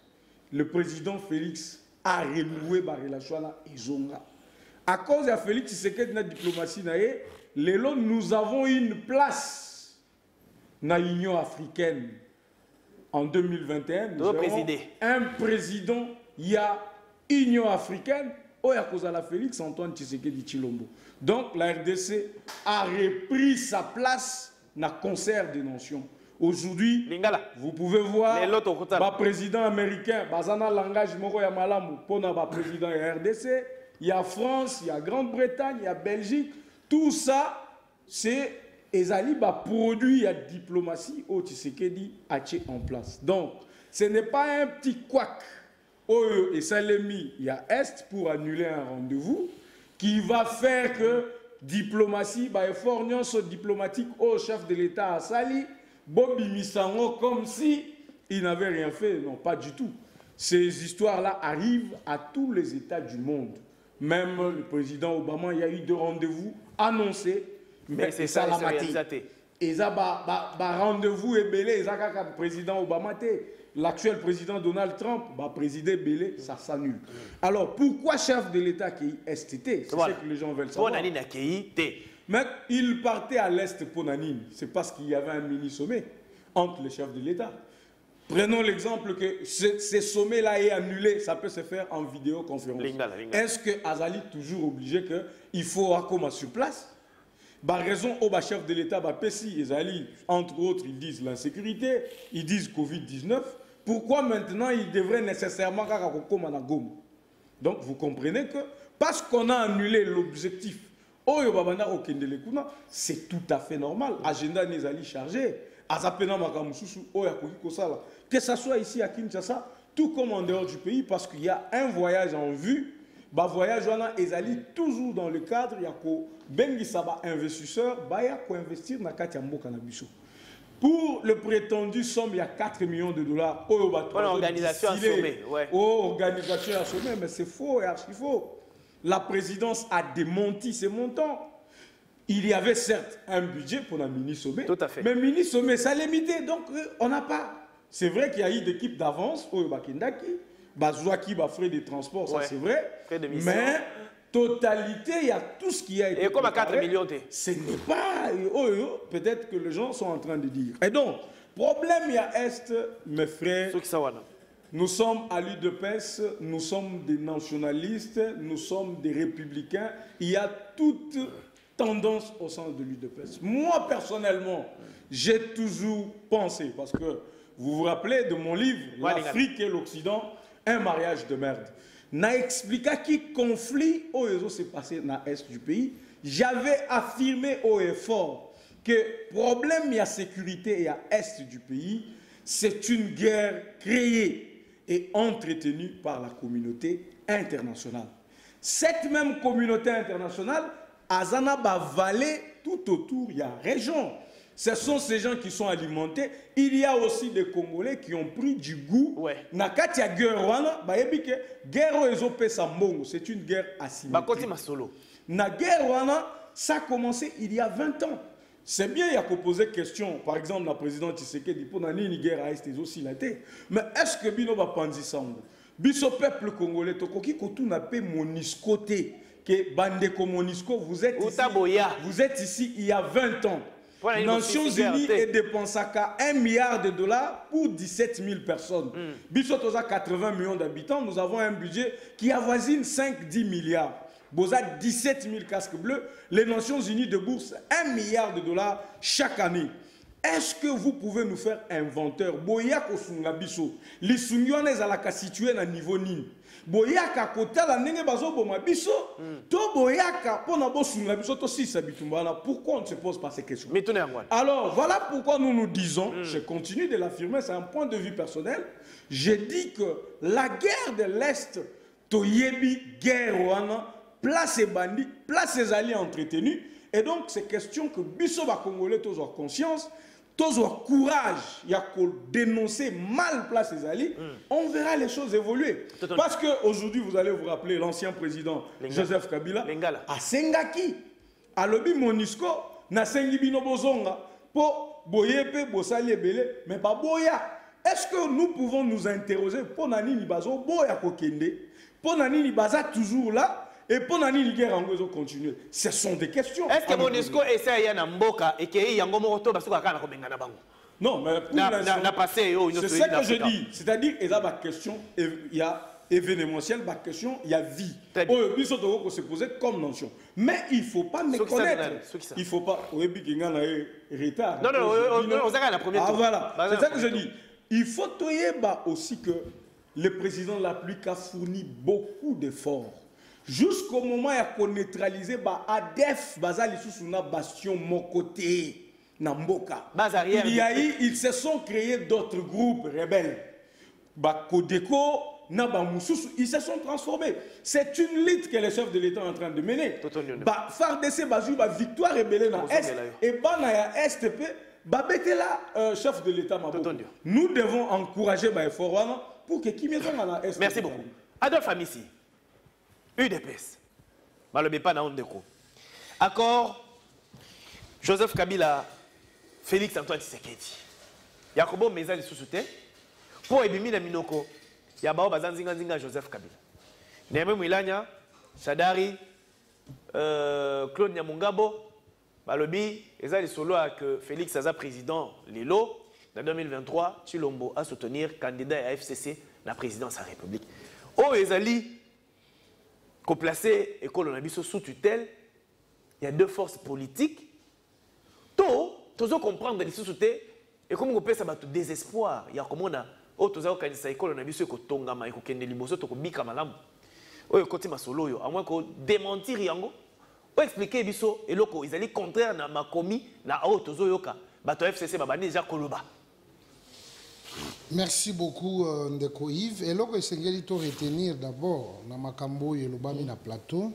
Le président Félix a renoué la relation avec Zonga. À cause de Félix Tshisekedi na diplomatie nous avons une place dans l'Union africaine. En 2021, nous avons un président, il y a Union africaine, où il y a Félix Antoine Tshisekedi Tshilombo. Donc la RDC a repris sa place dans le concert des nations. Aujourd'hui, vous pouvez voir le président américain, bazana langage moko ya malamu pour le président de la RDC. Il y a France, il y a Grande-Bretagne, il y a Belgique. Tout ça, c'est Ezali produit la diplomatie au Tshisekedi a en place. Donc, ce n'est pas un petit couac. Et ça l'est mis, il y a Est pour annuler un rendez-vous qui va faire que diplomatie, effort diplomatique au chef de l'État à Sali, Bobby Misango comme si il n'avait rien fait. Non, pas du tout. Ces histoires-là arrivent à tous les États du monde. Même le président Obama, il y a eu 2 rendez-vous annoncés, mais c'est ça la matière. Et ça, rendez-vous est belé, ça le président Obama, l'actuel président Donald Trump, président belé, ça s'annule. Alors, pourquoi chef de l'État qui est STT? C'est ce que les gens veulent savoir. Mais il partait à l'Est pour Nanine. C'est parce qu'il y avait un mini-sommet entre les chefs de l'État. Prenons l'exemple que ce sommet-là est annulé, ça peut se faire en vidéoconférence. Est-ce que Azali est toujours obligé qu'il faut Akoma sur place? Raison au chef de l'État, Pessi, Azali, entre autres, ils disent l'insécurité, ils disent Covid-19. Pourquoi maintenant ils devraient nécessairement Akoma na Goma? Donc vous comprenez que parce qu'on a annulé l'objectif, c'est tout à fait normal. Agenda n'est pas chargé. Que ce soit ici à Kinshasa, tout comme en dehors du pays, parce qu'il y a un voyage en vue. Le voyage est toujours dans le cadre, il y a un investisseur, il y a investir dans le pour le prétendu somme, il y a 4 millions de dollars. Pour l'organisation à sommet. Organisation à sommet, mais c'est faux et archi faux. La présidence a démenti ces montants. Il y avait certes un budget pour la mini-sommet, mais mini-sommet, ça limité, donc on n'a pas. C'est vrai qu'il y a eu des équipes d'avance, au Bakindaki, Bazouaki, frais de transport, ça c'est vrai, mais totalité, il y a tout ce qui a été. Et comme à 4 millions, ce n'est pas. Peut-être que les gens sont en train de dire. Et donc, problème, il y a Est, mes frères. Nous sommes à l'UDPS, nous sommes des nationalistes, nous sommes des républicains. Il y a toute tendance au sein de l'UDPS. Moi, personnellement, j'ai toujours pensé, parce que vous vous rappelez de mon livre, L'Afrique et l'Occident, un mariage de merde. N'a expliqué qui conflit au s'est passé dans l'Est du pays. J'avais affirmé au effort que le problème il y a sécurité et à l'Est du pays, c'est une guerre créée et entretenue par la communauté internationale. Cette même communauté internationale, Azana Vallée, tout autour, il y a région. Ce sont ces gens qui sont alimentés. Il y a aussi des Congolais qui ont pris du goût. Nakatia guerre, c'est une guerre asymétrique. Na guerre, ça a commencé il y a 20 ans. c'est bien, il y a qu'à poser question. Par exemple, la présidente Tshisekedi, pour nani ni guerre à Est aussi la tête. Mais est-ce que Bino va penser ça? Biso peuple congolais, tokoki kotu na pe Monisco te, que bande comme Monisco, vous êtes ici il y a 20 ans. Les Nations Unies est dépensé qu'à $1 milliard pour 17 000 personnes. Biso toza 80 millions d'habitants, nous avons un budget qui avoisine 5-10 milliards. Boza 17 000 casques bleus, les Nations Unies déboursent $1 milliard chaque année. Est-ce que vous pouvez nous faire inventeur? Boyako sunga biso, les sungione zalaka situé na niveau nini? Boyaka kota la nenge bazo boma biso, to boyaka pona bo sunga biso to sisa bitumbana. Pourquoi on ne se pose pas ces questions? Alors voilà pourquoi nous nous disons, je continue de l'affirmer, c'est un point de vue personnel. Je dis que la guerre de l'Est, toyebi guerre wana, place et bandits, place et alliés entretenus. Et donc, c'est question que Bisso va Congolais tous ont conscience, tous ont courage, il y a qu'à dénoncer mal place et alliés. On verra les choses évoluer. Parce qu'aujourd'hui, vous allez vous rappeler l'ancien président Joseph Kabila à Sengaki, à Lobi Monisco, na Sengi Bino Bozonga, pour Boyepe, Bosali Belé, mais pas Boya. Est-ce que nous pouvons nous interroger pour Nani Nibazo, Boya Kokende, pour Nani Nibaza toujours là? Et pour Nani Ligue Rangozo continuer. Ce sont des questions. Est-ce que Monisco essaie à Mboka et qu'il y a un moment où non, mais pour l'instant, c'est ce que je dis. C'est-à-dire, il y a une question, il y a événementiel, une question, il y a vie. Ils sont se poser comme nation. Mais il ne faut pas méconnaître. Il ne faut pas. Non, on a la première. Ah voilà. C'est ça que je dis. Il faut aussi que le président de la République a fourni beaucoup d'efforts. Jusqu'au moment où on a neutralisé ADF, Bastion Mokoté, Namboka. Ils se sont créés d'autres groupes rebelles. Kodeko, ils se sont transformés. C'est une lutte que le chef de l'État est en train de mener. FARDC, victoire rebelle dans l'Est, et dans STP, chef de l'État. Nous devons encourager les efforts pour que qui maison dans l'Est. Merci beaucoup. Adolphe Amissi. UDPS. Malobé pas dans Ondeko. Accord Joseph Kabila, Félix Antoine Tshisekedi. Yakobo Meza de Soussouté. Pour Ebimi na Minoko, Yabao Bazanzinga Joseph Kabila. Némé Mouilania, Sadari, Claude Nyamungabo, Malobi, Eza de Solo que Félix Aza président Lelo, en 2023, Chilombo a soutenir candidat à FCC la présidence de la République. Oh, Ezali, qu'on placé école Onabiso sous tutelle, il y a deux forces politiques. Tous comprendre les sous-tutelles et comme on peut ça tout désespoir. Il y a comme on a tous quand ça école Onabiso ko tongama ko kende liboso to ko bika malamu. Oyo côté masolo yo à moins ko démentir yango. O expliquer biso eloko ils allaient contraire na makomi na tozo yoka. Bato FCC babani déjà koloba. Merci beaucoup Ndeko Yves. Et là, il faut retenir d'abord dans Makambo et le Bami na plateau.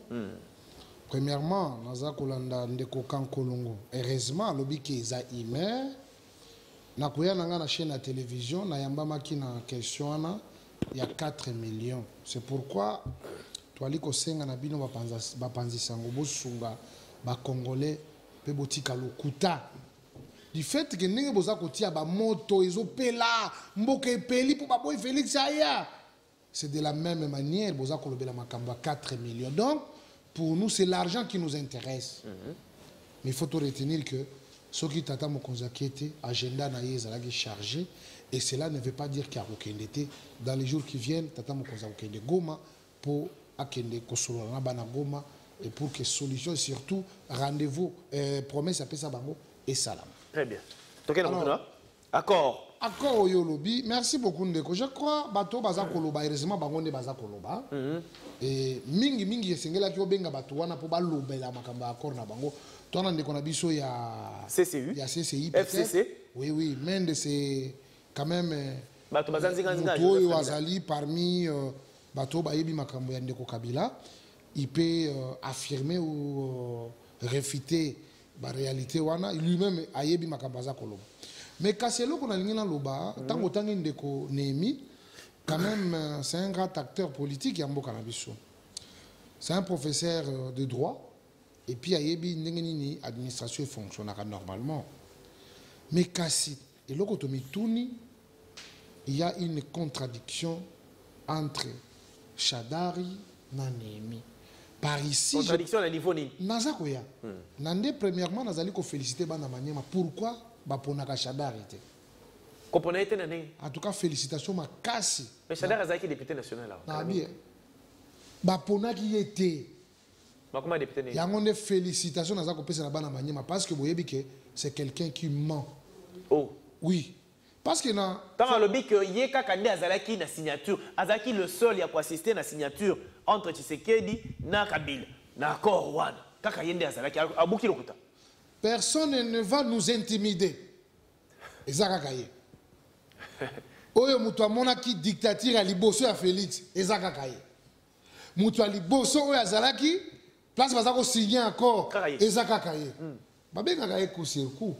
Premièrement, naza kolanda Ndeko Kankolongo. Heureusement, lobi ki za email. Na kuya nanga na chaîne à télévision, na yamba maki na question na il y a 4 millions. C'est pourquoi toali ko senga na bino bapanzi sango bosunga ba congolais pe botika lokuta. Du fait que nous avons des motos, ils ont pela, peli pour baboy Félix Aya. C'est de la même manière, nous avons 4 millions. Donc, pour nous, c'est l'argent qui nous intéresse. Mais il faut retenir que ce qui tata mokonzakete, agenda naïe est chargé, et cela ne veut pas dire qu'il y a aucun été. Dans les jours qui viennent, tata mokonzakete Goma pour akende kosolo na bana Goma et pour que solution surtout rendez-vous promesse à Pesa Bango et salam. Très bien. Accord. Accord au Yolobi. Merci beaucoup Ndeko. Je crois bato baza koloba heureusement bango ne baza koloba. Et mingi esengela ki obenga bato wana po balobela makamba accord na bango. Tona Ndeko na biso ya CCU. Il y a CCI FCC. Oui, mais c'est quand même bato bazanzinga Oyo azali parmi bato bayebi makambo ya Ndeko Kabila. Il peut affirmer ou réfuter la réalité wana lui-même ayebi makambaza koloba mais kaselo qu'on a lingina loba tango tangi Ndeko Nehemi quand même c'est un grand acteur politique ya mboka na biso c'est un professeur de droit et puis ayebi ndenge nini administration fonctionnera normalement. Mais kasi et loko to mituni, il y a une contradiction entre Shadari na Némi. Par ici, contradiction à niveau ni. Nazakoya. Nande premièrement nazali ko féliciter bana Maniema. Pourquoi ba ponaka Shadari te? Comprenez été nané. En tout cas félicitations ma kasi. Mais Shadari Azaki député national là. Na bien. Ba ponaki était. Ma comment député né. Yangonde félicitations nazako pesa na bana Maniema parce que boyebi que c'est quelqu'un qui ment. Oh. Oui. Parce que na tant le lobby que Yeka Kande Azalaki na signature, Azaki le seul y a assister na signature entre Tshisekedi na Kabila, na accord Rwanda. Kaka yende Azalaki abuki lokuta. Personne ne va nous intimider. Ezaka kaye. Oyo mutu amona ki dictature ya liboso ya Félix, ezaka kaye. Mutu ya liboso oyo azalaki place bazako signer accord, ezaka kaye. Babenga kaye coup sur coup.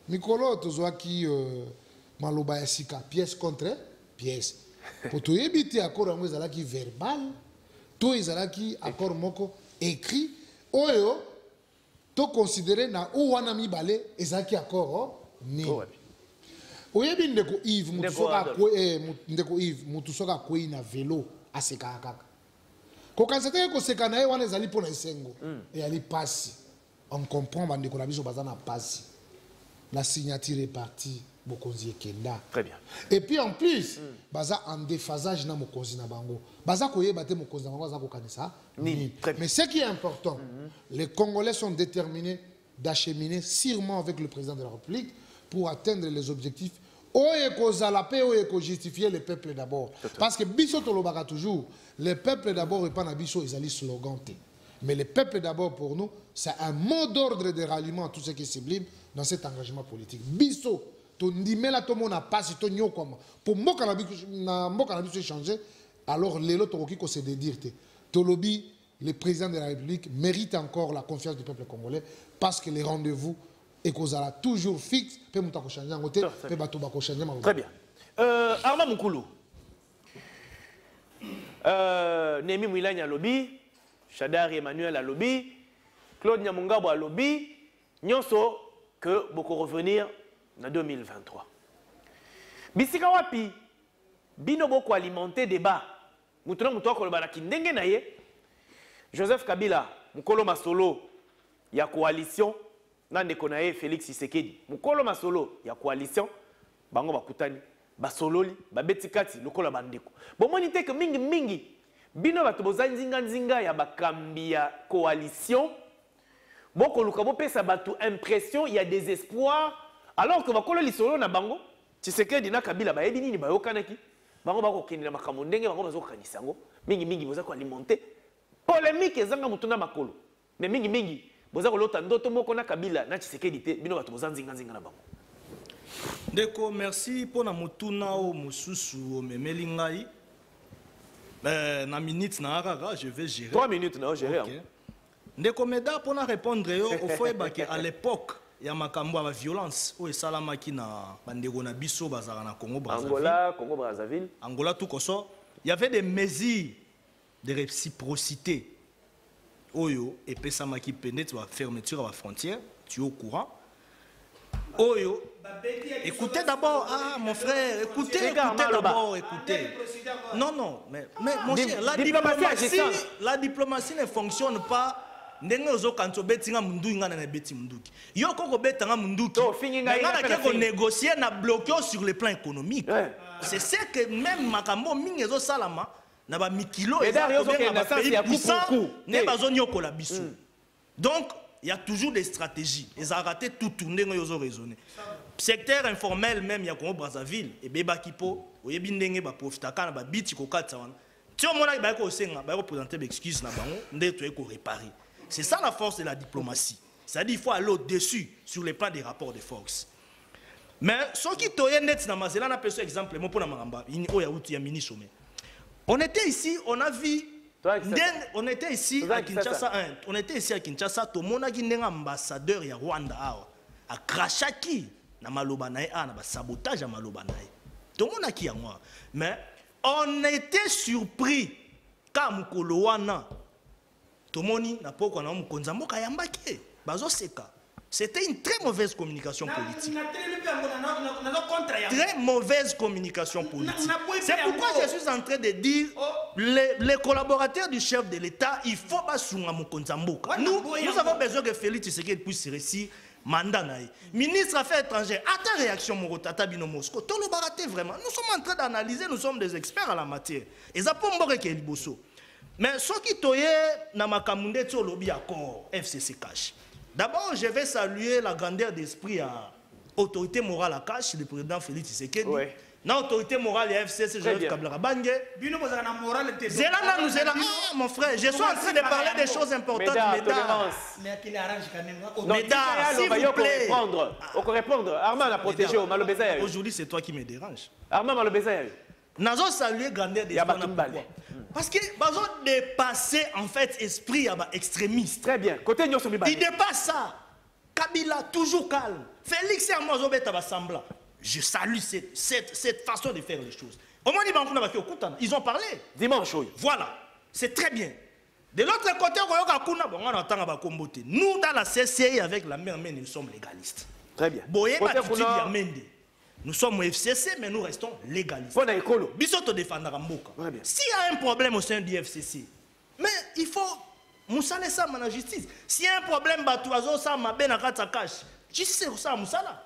Mikolo tozwaki maloba ya sika pièce contre pièce. Pour to yebite accord yango ezalaki verbal, to ezalaki accord moko écrit oyo to considérer na o wana mibale ezalaki accord ni. Oyebi ndeko Yves mutu soka kwei na vélo aseka kaka. Ko kansete ko seka na ye wana ezali pona esengo. Et ali passe. On comprend bandeko na biso bazana passe. La signature est partie, Mokonzi Kenda. Très bien. Et puis en plus, baza en déphasage na Mokonzi na bango. Baza koye bate Mokonzi na bango baza ko kanisa. Mais ce qui est important, les Congolais sont déterminés d'acheminer sûrement avec le président de la République pour atteindre les objectifs. Oye ko zalape, oye ko justifier le peuple d'abord. Parce que biso tolobaka toujours, le peuple d'abord et pas na biso ils allaient slogan. Mais le peuple d'abord pour nous, c'est un mot d'ordre de ralliement à tout ce qui est sublime dans cet engagement politique. Biso, ton dimela to mona passe to nyo comme pour mboka na biso changer, alors les autres qui ko se dédirte. Tolobi, le président de la République mérite encore la confiance du peuple congolais parce que les rendez-vous et kozala toujours fixe, peut muta ko changer ngote, peut bato ba ko changer ma. Très bien. Armand Mukulu. Némi Mwilanya à lobby, Shadari Emmanuel à lobby, Claude Nyamungabo à lobby, nyonso que beaucoup revenir en 2023. Bisika wapi bino boko alimenter débat. Mutuna mutoa ko bana kindenge na ye. Joseph Kabila mukolo masolo ya coalition nande konaye Félix Tshisekedi. Mukolo masolo ya coalition bango bakutani basololi babetikati lokola bandeko. Bomoni te que mingi bino bato bozanzinga nzinga ya bakambi ya coalition. Boko luka bo pesa bato impression il y a des espoirs alors que bakolo lisolo na bango Tshisekedi na Kabila bayebi nini bayokanaki bango bako kinila makambo ndenge bango bazo kanisa ngo mingi boza ko alimenter polémique ezanga mutuna makolo mais mingi boza ko lota ndoto moko na Kabila na Tshisekedi te bino bato bozanzinga na bango. Ndeko merci pour na mutuna o mususu o memeli ngai na minute na araga je vais gérer 3 minutes na gérer. Okay. Ndeko meda pour na répondre yo au foeba que à l'époque il y a makambo ya violence o esalamaki na bandeko na biso bazaka na Congo Brazzaville Angola tout koso il y avait des mesures de réciprocité oyo epesamaki peut-être la fermeture à la frontière tu es au courant oyo écoutez d'abord mon frère écoutez d'abord non mais mon cher la diplomatie ne fonctionne pas ndenge ozokanza obetinga munduki nga na beti munduki yo koko betanga munduki nga na keko négocier na bloquer sur le plan économique c'est ce que même makambo mingi ezosalama na ba mikilo ne bazonyokola biso donc il y a toujours des stratégies ils ont raté tout tourner nga yozo raisonner secteur informel même ya Congo Brazzaville et beba kipo oyebi ndenge ba profitaka na ba biti ko katsa wana ti omona ba ko senga ba ko présenter des excuses na bango ndé to ko réparer. C'est ça la force de la diplomatie. C'est-à-dire qu'il faut aller au-dessus sur les plans des rapports de force. Mais ce qui est net, c'est exemple, on était ici, on a vu, on était ici à Kinshasa, on était ici à Kinshasa, tout le monde a dit un ambassadeur de Rwanda à Krachaki, na malobanae, na sabotage à malobanae. Tout le monde a dit moi. Mais on était surpris quand Mukolowana tomoni na poko na mukonza mboka yambaki bazo seka. C'était une très mauvaise communication politique. Très mauvaise communication politique. C'est pourquoi je suis en train de dire les collaborateurs du chef de l'État, il faut pas sounger mukonza mboka. Nous avons besoin que Félix Tshisekedi puisse réussir mandat naï. Ministre Affaires étrangères, à ta réaction Morotata Bino Mosco, tout le baraté vraiment. Nous sommes en train d'analyser, nous sommes des experts à la matière. Et ça peut me que liboso. Mais ce qui toye na makamunde tso lobby accord FCC cash. D'abord, je vais saluer la grandeur d'esprit à l'autorité morale à cash, le président Félix Tshisekedi. Oui. L'autorité morale et FCC, Joseph Kabila Bangue. Zélana nous est là. Ah, mon frère, je suis en train de parler des choses importantes. Mesdames, s'il vous plaît. On peut répondre. Armand a protégé au Malobéza. Aujourd'hui, c'est toi qui me dérange. Armand Malobéza. Nous avons salué grandeur d'esprit. Parce que nous avons dépassé en fait esprit extrémiste. Très bien. Côté Nyoso Mibale. Il dépasse ça. Kabila, toujours calme. Félix et Armand semblant. Je salue cette façon de faire les choses. Ils ont parlé. Dimanche, oui. Voilà. C'est très bien. De l'autre côté, nous, dans la CCI, avec la mère, nous sommes légalistes. Très bien. Nous sommes au FCC, mais nous restons légalistes. S'il y a un problème au sein du FCC, mais il faut moussale ça dans la justice. S'il y a un problème, ça m'a bien à cash. Justice c'est ça moussala.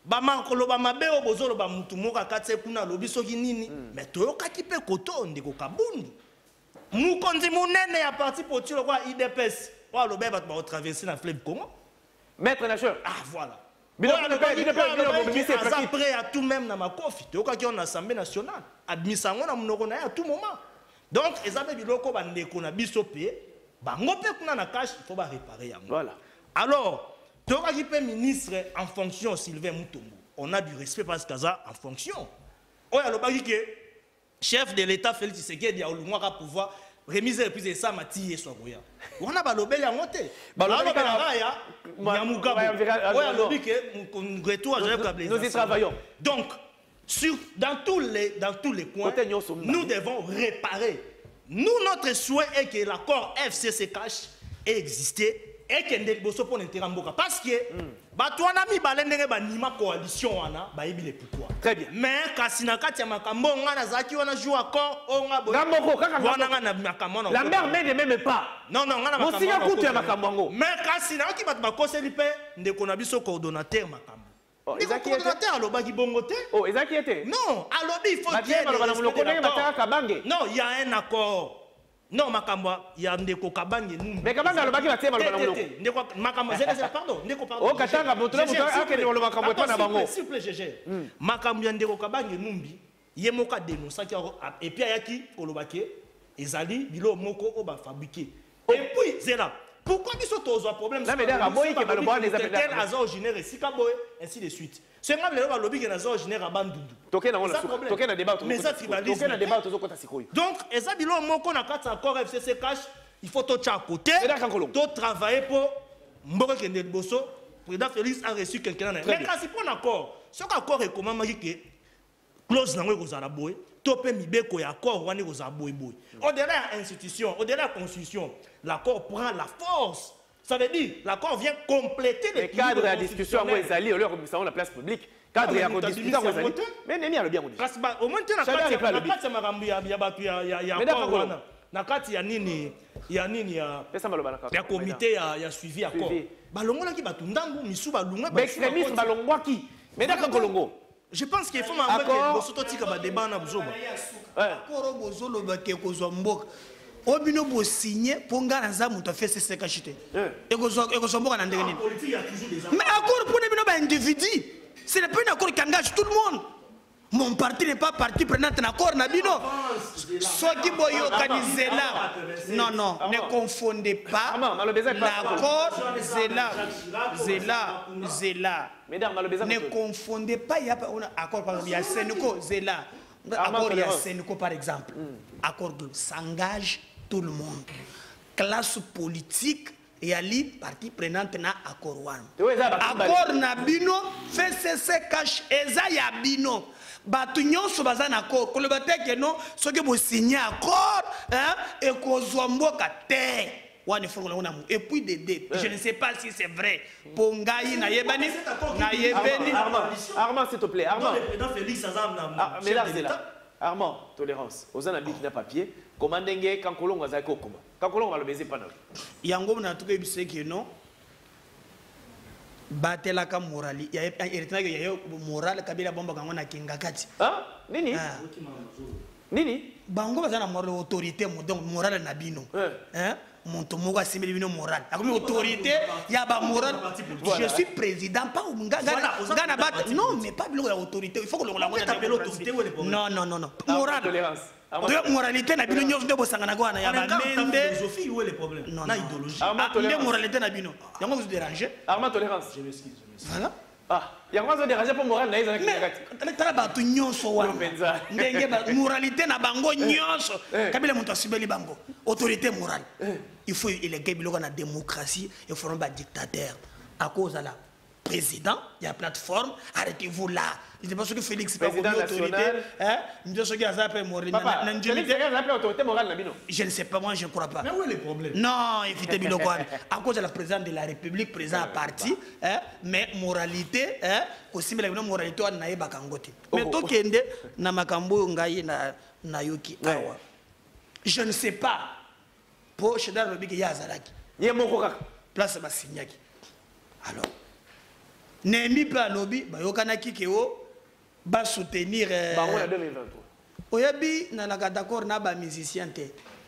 Bama koloba mabe obozolo ba mutu moka katse kuna lobi soki nini mais toyoka kipe koto ndeko kabundi mukonzi munene ya parti potilo kwa IDPS wa lobe ba traverser la fleuve Congo. Maître nageur. Ah voilà. Après à tout même na makofi toyoka ki on assemblée nationale admisango na munoko na à tout moment. Donc ezabe biloko ba ndeko na biso pe bango pe kuna na cash il faut ba réparer yango. Voilà. Alors Toka qui ministre en fonction Sylvain Mutombo. On a du respect parce que ça en fonction. Oya lobaki que chef de l'État Félix Tshisekedi a olumwaka pouvoir remise et puis ça mati so boya. On a balobeli en monté. Balobeli ya Mugabe. Oya lobi que retour à Joseph Kabila. Nous y travaillons. Donc dans tous les coins nous devons réparer. Nous notre souhait est que l'accord FCC cash ait existé. Et que nous pour l'interambouka parce que batouana mi balendenge banima coalition wana bayibi le pourquoi. Très bien. Mais kasina katia makambo ngana zaki wana joue accord onga boy. Ngamboko kaka wana na makambo. La mère ne même pas. Non ngana makambo. Mosinga kutu ya makambo. Mais kasina oki bat bakoseli pe ndeko na biso coordonnateur makambo. Le coordonnateur alobaki bongo te. Oh, ezaki ete. Non, alobi il faut qu'il y ait non, il y a un accord. Non, Makamba, il y a des Kokabangi. Mais Kabanga, le baki va tirer le Makamba, pardon. Oh, Katanga, votre nom, le Makamba, pas d'abord. S'il vous plaît, GG. Makamba, il y a des Kokabangi, Numbi, Yemoka dénonce, et puis Ayaki, Kolobake, Ezali, Bilo Moko, Oba fabriqué. Et puis, c'est là. Pourquoi ils sont aux problèmes? Là, mais là, Boy qui va le boire des appels. Quel hasard génère et Sikaboy, ainsi de suite. C'est même le lobby qui est hasard génère à Bandoudou. Token a débat. Mais ça, tribalisme. Token a débat autour de Sikoy. Donc, Ezabilo Moko n'a qu'à encore FCC cash, il faut tout à côté. Tout travailler pour Mboko Kendeboso. Président Félix a reçu quelqu'un. Mais quand c'est pas un accord, ce accord est comment que clause n'a pas à boy. Topé Mibeko et accord wani aux aboy boy. Au-delà de l'institution, au-delà de la constitution, l'accord prend la force. Ça veut dire l'accord vient compléter les cadres de la discussion. Moi, ils allaient, leur commission la place publique. Cadre et à discussion. Mais n'est pas le bien. Au moins, tu n'as pas de problème. Nakati ya nini ya comité ya suivi accord. Balongola ki batundambu misu balunga ba extrémisme balongwa ki. Mais d'accord Kolongo. Je pense qu'il faut m'envoyer le débat na buzoba. Accord bozolo ba ke kozwa mboka. Obino bo signé pour ngana za muto fait c'est cachité. Et kozwa mboka na ndenge nini. Mais accord pour bino ba individu. Ce n'est pas un accord qui engage tout le monde. Mon parti n'est pas parti prenant un accord Nabino. Soki boyo kanizela. Non non, ne confondez pas l'accord Zela. Ne confondez pas, il y a un accord par exemple, il y a Sénéco, Zela. Accord il y a Sénéco par exemple. Accord s'engage tout le monde. Classe politique et ali parti prenante na accord one. Accord Nabino fait cesser cash eza ya bino. Batu nyonso baza na accord kolobate ke non soki bo signer accord hein et kozwa mboka te wana formula wana et puis des dettes. Je ne sais pas si c'est vrai. Pour ngai na yebani na yebeni. Armand, s'il te plaît. Armand. Le président Félix Azam mais là c'est là. Armand, tolérance. Ozana biki na papier. Comment ndenge kankolongo azako koma. Kankolongo va le baiser pas na. Yango na tuko ebise que non. Batelaka morali. Ya eretana que ya moral kabila bomba kango na kingakati. Ah, nini? Nini? Bango bazana moral autorité donc moral na bino. Hein? Monto moko asimeli bino moral. Akomi autorité ya ba moral. Je suis président pas ngana bat. Non, mais pas bilo ya autorité. Il faut que l'on appelle autorité ou les problèmes. Non. Moral. Tolérance. De moralité na bino nyonso de bosangana ko na ya ba mende. Philosophie où est le problème? Non, na idéologie. De moralité na bino. Yango vous déranger. Armand, tolérance. Je m'excuse. Voilà. Ah, yango zo déranger pour moral na ils avec mais tala bato nyonso wana ndenge ba moralité na bango nyonso kabila muto asibeli bango autorité morale il faut il est biloko na démocratie et faut ba dictateur à cause de la président il y a plateforme arrêtez-vous là il n'est pas sûr que Félix pas comme autorité hein nous ce qui a zappé morale na Félix a zappé autorité morale na bino je ne sais pas moi je ne crois pas mais où est le problème non évitez biloko à cause de la présidente de la République président à parti hein mais moralité hein aussi mais la moralité on na yeba kangote mais to kende na makambo ngai na yoki awa je ne sais pas pour Chedar Lobiki ya Zalaki ye moko kaka place ba signaki alors Nemi pa lobby ba yokana kikeo ba soutenir bango ya 2023 oyebi na la d'accord na ba musicien te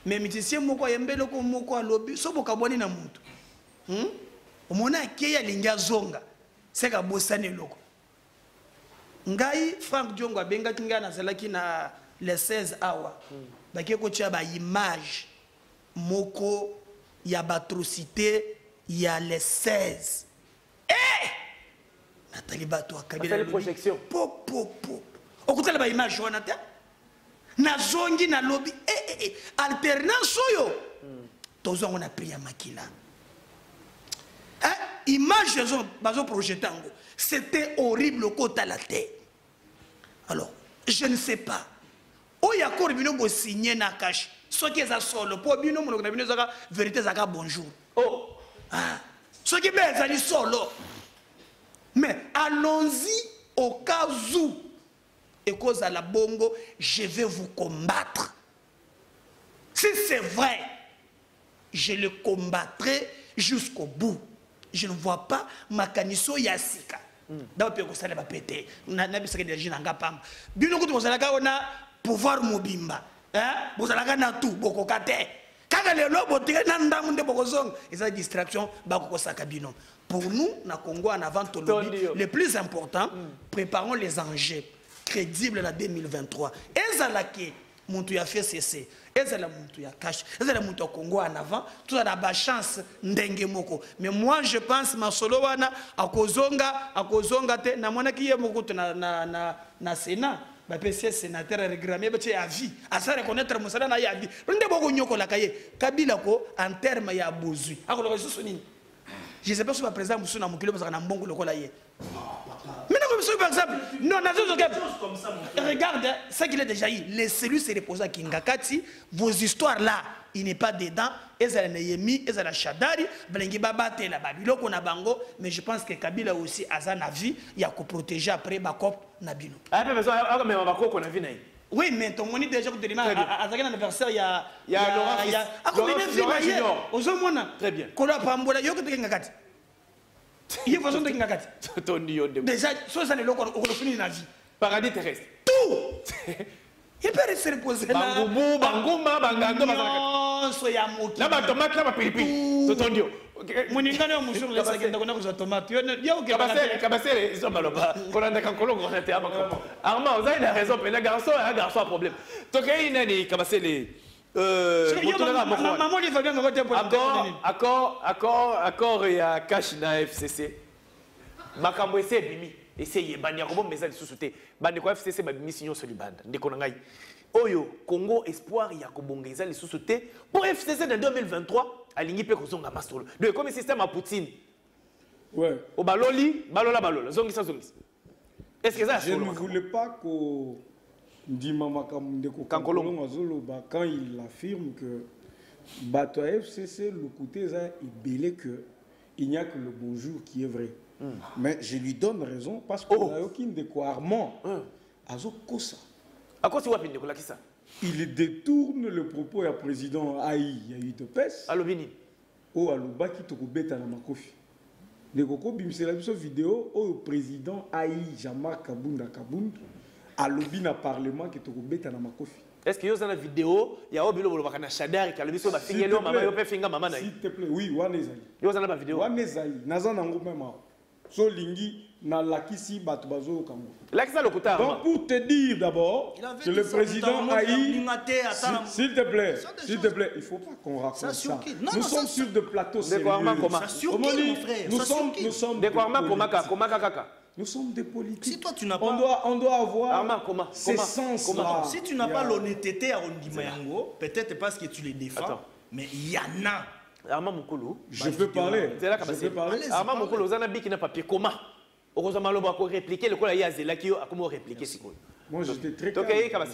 mais musicien moko yembele ko moko lobby so bokaboni na mutu omona ke ya linga zonga seka bosane loko ngai Frank Diongo abenga kinga na zalaki na les 16 hours ba ke ko tia ba image moko ya batrocité ya les 16 Nathalie Bato akabila la projection pop okutala ba image wana ta na zongi na lobby alternance oyo tozongo na priya makila image bazo projeter ngo c'était horrible kota la terre alors je ne sais pas oya ko bino go signer na cash soki eza solo po bino monoko na bino zaka vérité zaka bonjour soki beza ni solo. Mais allons-y au cas où, et cause à la bongo, je vais vous combattre. Si c'est vrai, je le combattrai jusqu'au bout. Je ne vois pas Makaniso Yassika. D'abord, que ça ne va péter. Na bisa que d'énergie n'anga pam. Bino kutu bozalaka ona pouvoir mobimba. Bozalaka na tout boko kate. Kaka le lobo tire na ndamu nde boko zong. Et ça distraction bako saka bino. Pour nous, na Congo en avant le plus important, préparons les enjeux crédibles en 2023. Et ça là qui montu a fait cesser. Et ça là montu a cash. Et ça là montu Congo en avant. Tout ça a chance ndenge moko. Mais moi je pense ma solo wana akozonga te na mwana ki ye moko na Sénat. Ba PC sénateur régrammé ba à vie. À ça reconnaître musala na ya vie. Nde boko nyoko la kaye. Kabila ko en terme ya bozui. Akolo ko soni. Je ne sais pas si le président Moussou n'a pas un bon coup. Mais non, par exemple, non, regarde ce qu'il a déjà eu. Les cellules se reposent à Kingakati. Vos histoires là, il n'est pas dedans. Ezala Neyemi, Ezala Shadari, Blengi Babate, la Babylone, on a Bango. Mais je pense que Kabila aussi, Azan a vu, il y a qu'à protéger après Bakop Nabino. Ah, mais on va quoi qu'on a vu, Naï. Oui, mais ton moni déjà que tu dis, à un anniversaire, il y a Laurent Junior. Très bien. Kola Pambola, yo que tu ngakati. Il y a façon de ngakati. Déjà, ça n'est pas on finit la vie. Paradis terrestre. Tout. Il peut rester reposé là. Bangoubou, Bangouma, Bangando, non, soya moki. Là, ma tomate, là, ma pilipi. Totondio. Moningano musuru la sagenda kona kuza tomate. Yo ke Kabasele, ils sont maloba. Kolanda kankolo on était avant. Armand, vous avez raison, mais le garçon a un garçon à problème. Donc il nani Kabasele maman il va bien accord il y a cash na FCC. Makambo ese bimi essayer banya ko bomeza lisusu te. Bande ko FCC ba bimi sinyo so libanda. Ndeko na ngai. Oyo Congo espoir ya kobongeza lisusu te pour FCC de 2023 alingi pe kozonga masolo. De comme système à Poutine. Ouais. Au baloli, balola. Zongi. Est-ce que ça je ne voulais pas qu'on dit Mama Kamundeko quand il affirme que Bato à FCC, le côté ça est belé que il n'y a que le bonjour qui est vrai. Mais je lui donne raison parce que n'a aucun de quoi Armand. Azo kosa. À quoi tu vois Nicolas qui ça? Il détourne le propos du président Aïe, il y a eu de pèse. Alobini. Oh, aloba qui te beta na makofi. Le koko bimsela biso vidéo au président Aïe Jean-Marc Kabunda Kabunda alobi na parlement qui te beta na makofi. Est-ce que vous avez une vidéo? Il y a obilo bolo bakana Shadar qui a le biso ba fingelo maman yo pe finga maman na. S'il te plaît, oui, wanezali. Vous avez une vidéo? Wanezali, naza nango même. So lingi na lakisi bato bazo kango. Lakisa lokuta. Donc pour te dire d'abord que le président Aïe, s'il te plaît, il ne faut pas qu'on raconte ça. Nous sommes sur de plateaux sérieux. Nous sommes des politiques. Si toi tu n'as pas, on doit avoir ces sens-là. Si tu n'as pas l'honnêteté à Ondimayango, peut-être parce que tu les défends, mais il y en a. Armand Mokolo, je peux parler. Armand Mokolo, vous avez un papier qui n'a pas pied comment? Heureusement, on va répliquer le col là qui a comment répliquer. Moi, j'étais très calme.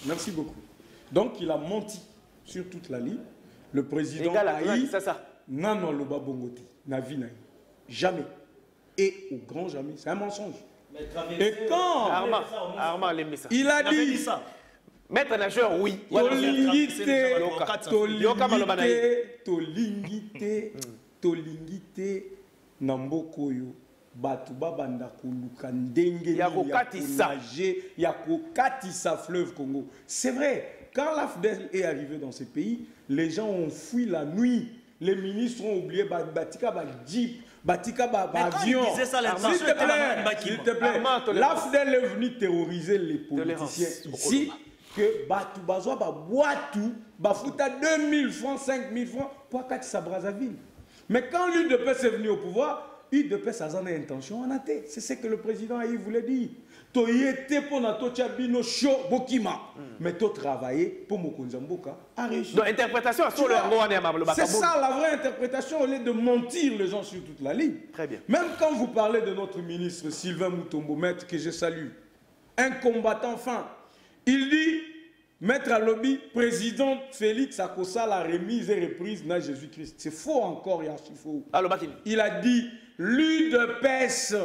Merci beaucoup. Donc, il a menti sur toute la ligne. Le président Aïe, non, le babongoti, n'a vu jamais. Et au grand jamais. C'est un mensonge. Et quand il a dit ça. Maître nageur, oui. Tolingite nambokoyo batu babanda kuluka ndenge ya kokatisa fleuve Congo. C'est vrai, quand l'AFDEL est arrivé dans ce pays, les gens ont fui la nuit. Les ministres ont oublié batika jeep, batika avion. S'il te plaît, l'AFDEL est venu terroriser les politiciens ici. Que Batu Bazoa Boitou Bafouta 2000 francs, 5000 francs pour Katissa Brazzaville. Mais quand l'UDPS est venu au pouvoir, l'UDPS a une intention en athée. C'est ce que le président Aïe voulait dire. Toyete pour nato chabino show bokima. Mais to travailler pour Mokonzamboka a réussi. Donc interprétation sur le c'est ça la vraie interprétation au lieu de mentir les gens sur toute la ligne. Très bien. Même quand vous parlez de notre ministre Sylvain Moutombo, maître que je salue, un combattant fin. Il dit, Maître Alobi, président Félix Akosa, la remise et reprise de Jésus-Christ. C'est faux encore, il y a archi faux. Il a dit, l'UDPS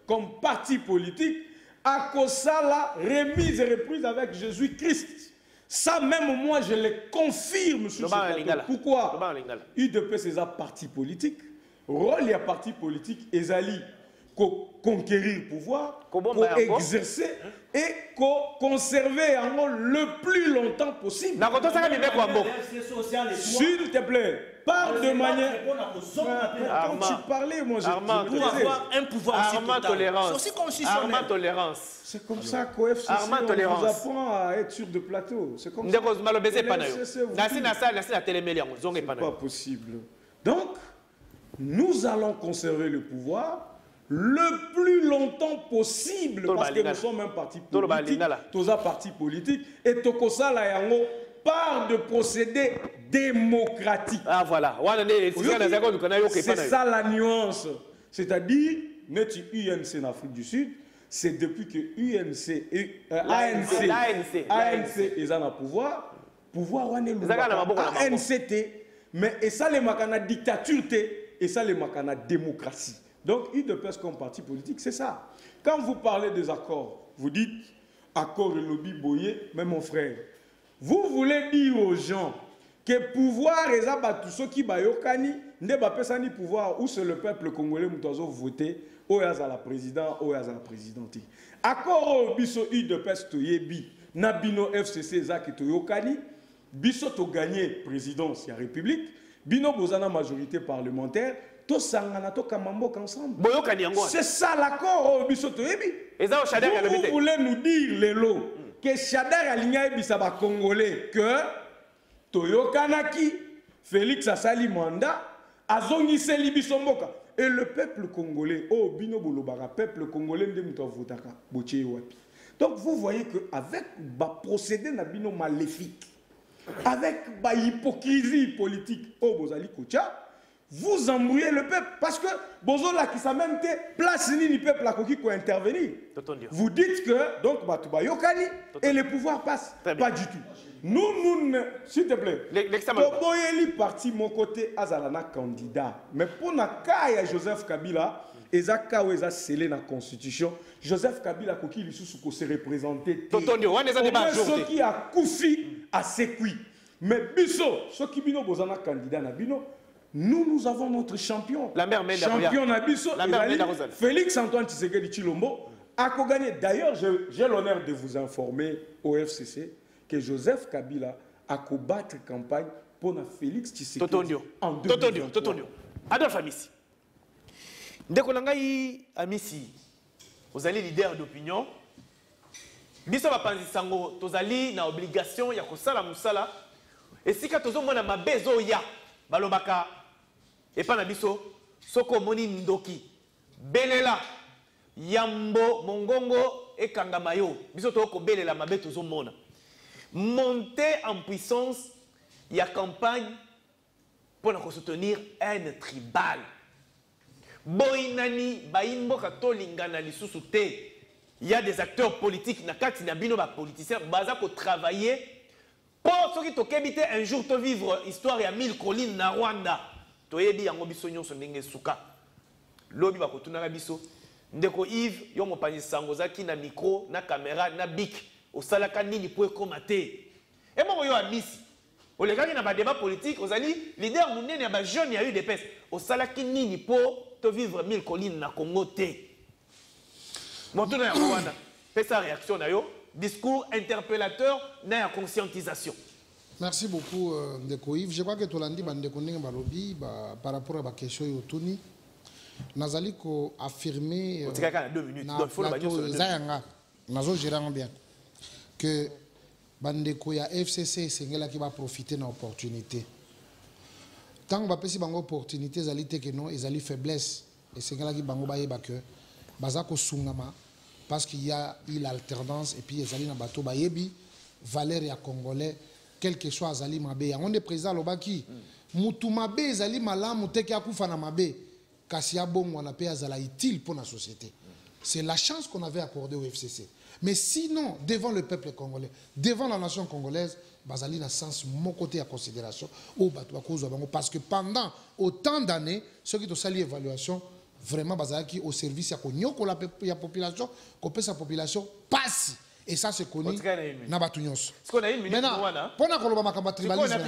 comme parti politique, Akosa, la remise et reprise avec Jésus-Christ. Ça même moi, je le confirme sur ce plateau. Pourquoi? UDPS est un parti politique. Rôle, il y a parti politique, Ezali. Conquérir le pouvoir, exercer et conserver le plus longtemps possible. S'il te plaît, parle de manière. Quand tu parlais, moi je pour avoir un pouvoir Armand tolérance. C'est comme ça qu'au FCC, on vous apprend à être sur de plateau. C'est comme ça. C'est pas possible. Donc, nous allons conserver le pouvoir le plus longtemps possible parce que nous sommes un parti politique et Tokosa Yango part de procédés démocratiques. Ah voilà, c'est ça la nuance. C'est-à-dire, notre UNC en Afrique du Sud, c'est depuis que ANC est en pouvoir on est ANCT, mais et ça les makana dictature et ça les makana démocratie. Donc, UDPS comme parti politique, c'est ça. Quand vous parlez des accords, vous dites accord et lobby boyé, mais mon frère, vous voulez dire aux gens que pouvoir est à tous ceux qui bayokani, ne pas ni pouvoir, où c'est le peuple congolais qui a voté, ou à la présidente, ou à la présidente. Accord au biso UDPS toyebi, nabino FCC zaki toyokani, biso to gagné présidence la République, bino bozana majorité parlementaire. C'est ça l'accord au Bisoto Ebi. Vous voulez nous dire, Lélo, que Chadar Aligna Ebisaba Congolais, que Toyokanaki, Félix Asali Manda, Azongi Seli Bisomboka. Et le peuple congolais, oh Bino Bolobara, peuple congolais, donc vous voyez qu'avec le procédé Nabino maléfique, avec l'hypocrisie politique, oh Bozali Kocha, vous embrouillez le peuple. Parce que Bozola qui s'est même place ni peuple là qui peut intervenir. Vous dites que donc Batouba Yokani et le pouvoir passe. Pas du tout. Nous, s'il te plaît. Toboyeli parti mon côté Azalana candidat. Mais pour Nakaya Joseph Kabila, Ezaka ou Eza scellé dans la constitution, Joseph Kabila Koki Lissou se représenté. Ce qui a Koufi à Sekui. Mais Bisso, ce qui bino bozana candidat na bino, nous avons notre champion. Champion na Bisso, Félix Antoine Tshisekedi Tshilombo a gagné. D'ailleurs, j'ai l'honneur de vous informer au FCC que Joseph Kabila a combattu campagne pour Félix Tshisekedi en 2023. Adolphe Amissi. Dès qu'on a eu Amissi, vous allez leader d'opinion. Biso va penser sango, vous allez na obligation ya kosala musala. Et si quand on a ma bezo ya balobaka et pas na biso soko moni ndoki belela yambo mongongo et kangamayo biso to ko belela mabe tozo mona monter en puissance ya campagne pour soutenir un tribal boinani baimbo katolingana lisusu te. Il y a des acteurs politiques na kati na bino ba politiciens baza ko travailler pour ceux qui t'ont habité un jour te vivre histoire ya 1000 collines na Rwanda. Toyebi yango biso nyonso ndenge suka. Lobi ba kotuna biso. Ndeko Yves yo mopanzi sango zaki na micro na caméra na bic osalaka nini po ekomate. Et moi yo Amissi. Olekaki na ba débat politique ozali leader munene ya ba jeune ya UDPS. Osalaki nini po te vivre 1000 collines na Congo te. Montona ya Rwanda. Fais sa réaction na yo. Discours interpellateur, na conscientisation. Merci beaucoup, Ndeko Yves. Je crois que tu l'as dit, par rapport à la question de Tony, nous allons affirmer que Bandeko ya FCC c'est qui va profiter de l'opportunité. Tant que va passer une opportunité, ils allaient que non, ils allaient faiblesse. Et c'est qui va que Bazako Sungama. Parce qu'il y a eu l'alternance et puis ils allaient dans le bateau Bayebi, Valère et Congolais, quel que soit Azali Mabé. On est président Lobaki. Moutou Mabé, Azali Malam, Mouteki Akoufana Mabé. Kassia Bongo, on a payé Azala utile pour la société. C'est la chance qu'on avait accordée au FCC. Mais sinon, devant le peuple congolais, devant la nation congolaise, Bazali n'a sens mon côté à considération au bateau parce que pendant autant d'années, ceux qui ont sali évaluation, vraiment Bazalaki au service ya konyoko la population qu'on sa population passe et ça c'est connu na batunyos ce qu'on a une minute noana pona koloba makamba tribalisme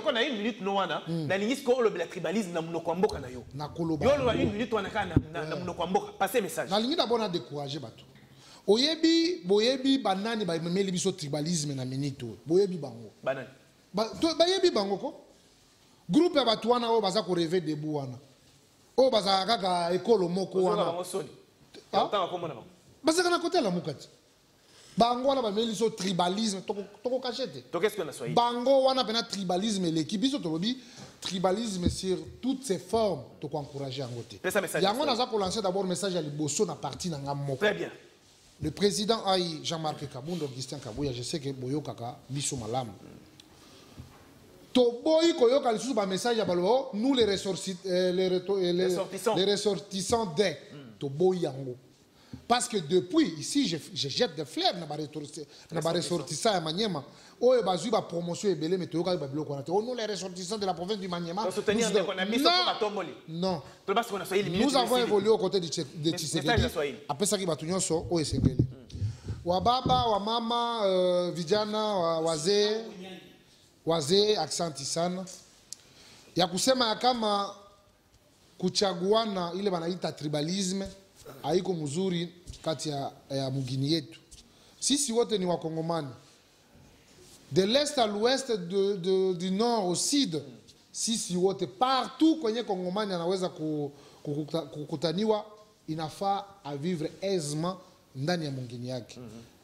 on a une minute noana na lingis ko le tribalisme na munoko mboka na yo na koloba yo lo une minute wana kana na munoko mboka passer message na lingi d'abord na décourager bato oyebi boyebi banani ba memeli biso tribalisme na minute boyebi bango banani bayebi bango ko groupe ya bato wana o baza ko rêver debout wana o baza kaka ekolo moko wana baza kana côté la mukati bango wana ba meli so tribalisme toko cachete to qu'est-ce qu'on a soyi bango wana pena tribalisme l'équipe biso tolobi tribalisme sur toutes ses formes to encourager en côté yango naza ko lancer d'abord message à liboso na parti na ngam très bien le président Aïe Jean-Marc Kabundo Augustin Kabouya je sais que boyo kaka biso malamu Toboy koyoka lisusu ba message ya balo nous les ressortissants des Toboy yango parce que depuis ici je jette des fleurs na ba ressortissants ya Maniema oyo bazui ba promotion ebele mais toyoka ba biloko na te nous les ressortissants de la province du Maniema non nous avons évolué aux côtés de Tshisekedi après ça ki batu nyonso oyo esengeli wa baba wa mama vijana wazee aksanti sana ya kusema ya kama kuchaguana ile wanaita tribalisme haiko mzuri kati ya mugini yetu. Sisi wote ni wakongomani de l'est à l'ouest, du nord au sud, sisi wote partout kwenye kongomani anaweza kukutaniwa, inafaa à vivre aisément ndani ya mugini yake.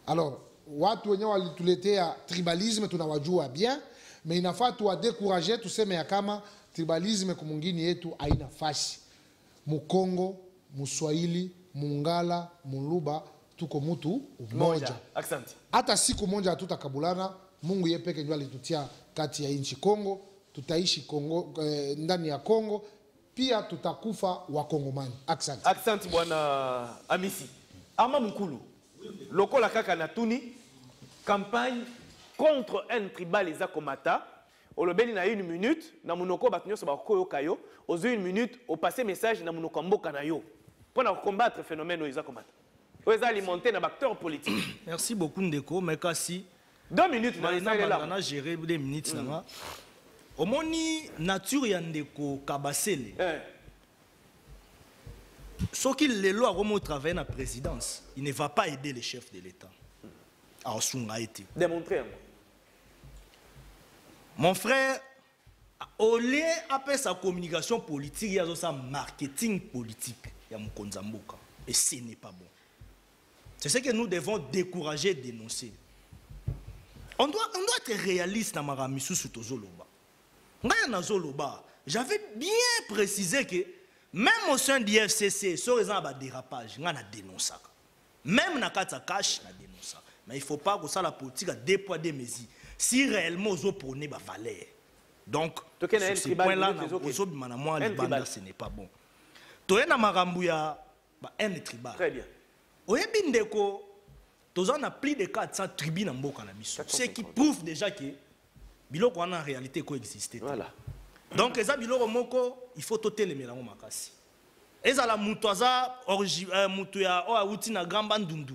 Alors watu wenyewe walituletea tribalisme tunawajua bien, mais inafaa tuwadekuraje tuseme ya kama tribalisme kumungini yetu haina fasi. Mukongo, Muswahili, Mungala, Muluba, tuko mutu umoja. Hata siku moja hatutakabulana, Mungu yeye peke ndiye alitutia kati ya nchi Kongo, tutaishi Kongo ndani ya Kongo pia tutakufa wakongomani. Accent. Accent bwana Amisi. Arma Mukulu. Lokola kaka na tuni campagne contre un tribal eza komata. Olobeni na 1 minute na munoko batunyo so bakoyo kayo. Ozo 1 minute au passer message na munoko mboka na yo. Pour combattre phénomène eza komata. Oza alimenter na acteur politique. Merci beaucoup Ndeko, mais kasi 2 minutes na na gérer 2 minutes na. Omoni nature ya Ndeko Kabasele. Ce qu'il le loi au travail na présidence, il ne va pas aider les chefs de l'État. Alors Sunga été. Démontrer. Mon frère, au lieu après sa communication politique, il y a sa marketing politique. Il y a Mkonzamboka. Et ce n'est pas bon. C'est ce que nous devons décourager et dénoncer. On doit être réaliste dans Maramisou Soutozoloba. J'avais bien précisé que même au sein du FCC, sur les dérapage, on a dénoncé. Même dans le cash, on a dénoncé. Mais il ne faut pas que ça la politique a des poids des mesures. Si réellement on prône la valeur. Donc, sur ce point-là, ce n'est pas bon. Tu es dans Marambouya, un tribal. Très bien. Au Yébindeko, tu as plus de 400 tribus dans Mboka na biso. Ce qui prouve déjà que biloko en réalité coexistait. Voilà. Donc, eza biloko moko, il faut toter les mélanges makasi. Ezala mutoza mutu ya o awuti na Gramba Ndundu.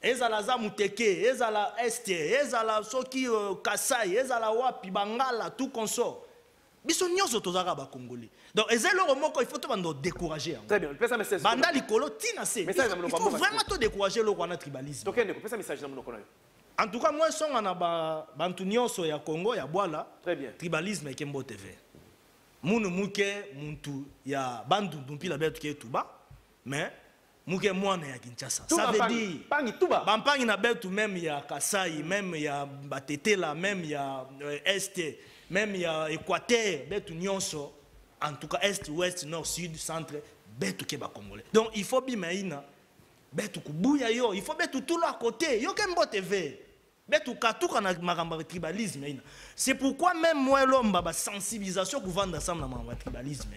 Ezala za muteke, ezala este, ezala soki Kasai, ezala wapi Bangala, tout consort. Biso nyonso tozaka ba Congolais. Donc ezelo moko il faut to bando décourager. Très bien, pesa message. Banda likolo tina se. Il faut vraiment te décourager le rwanda tribalisme. Tokende ko pesa message na monoko na yo. En tout cas moi songa na ba bantu nyonso ya Congo ya Bwala. Très bien. Tribalisme ekembo TV. Munu muke muntu ya bandu mpila betu ke tuba, mais muke mwana ya Kinshasa. Ça veut dire pangi tuba. Bampangi na betu même ya Kasai, même ya Batetela, même ya Est, même ya Équateur, betu nyonso. En tout cas Est, Ouest, Nord, Sud, Centre, betu ke ba Congolais. Donc il faut bimaina betu kubuya yo, il faut betu tout à côté. Yo kembo TV. C'est pourquoi même moi l'homme a sensibilisation pour vendre ensemble dans le tribalisme.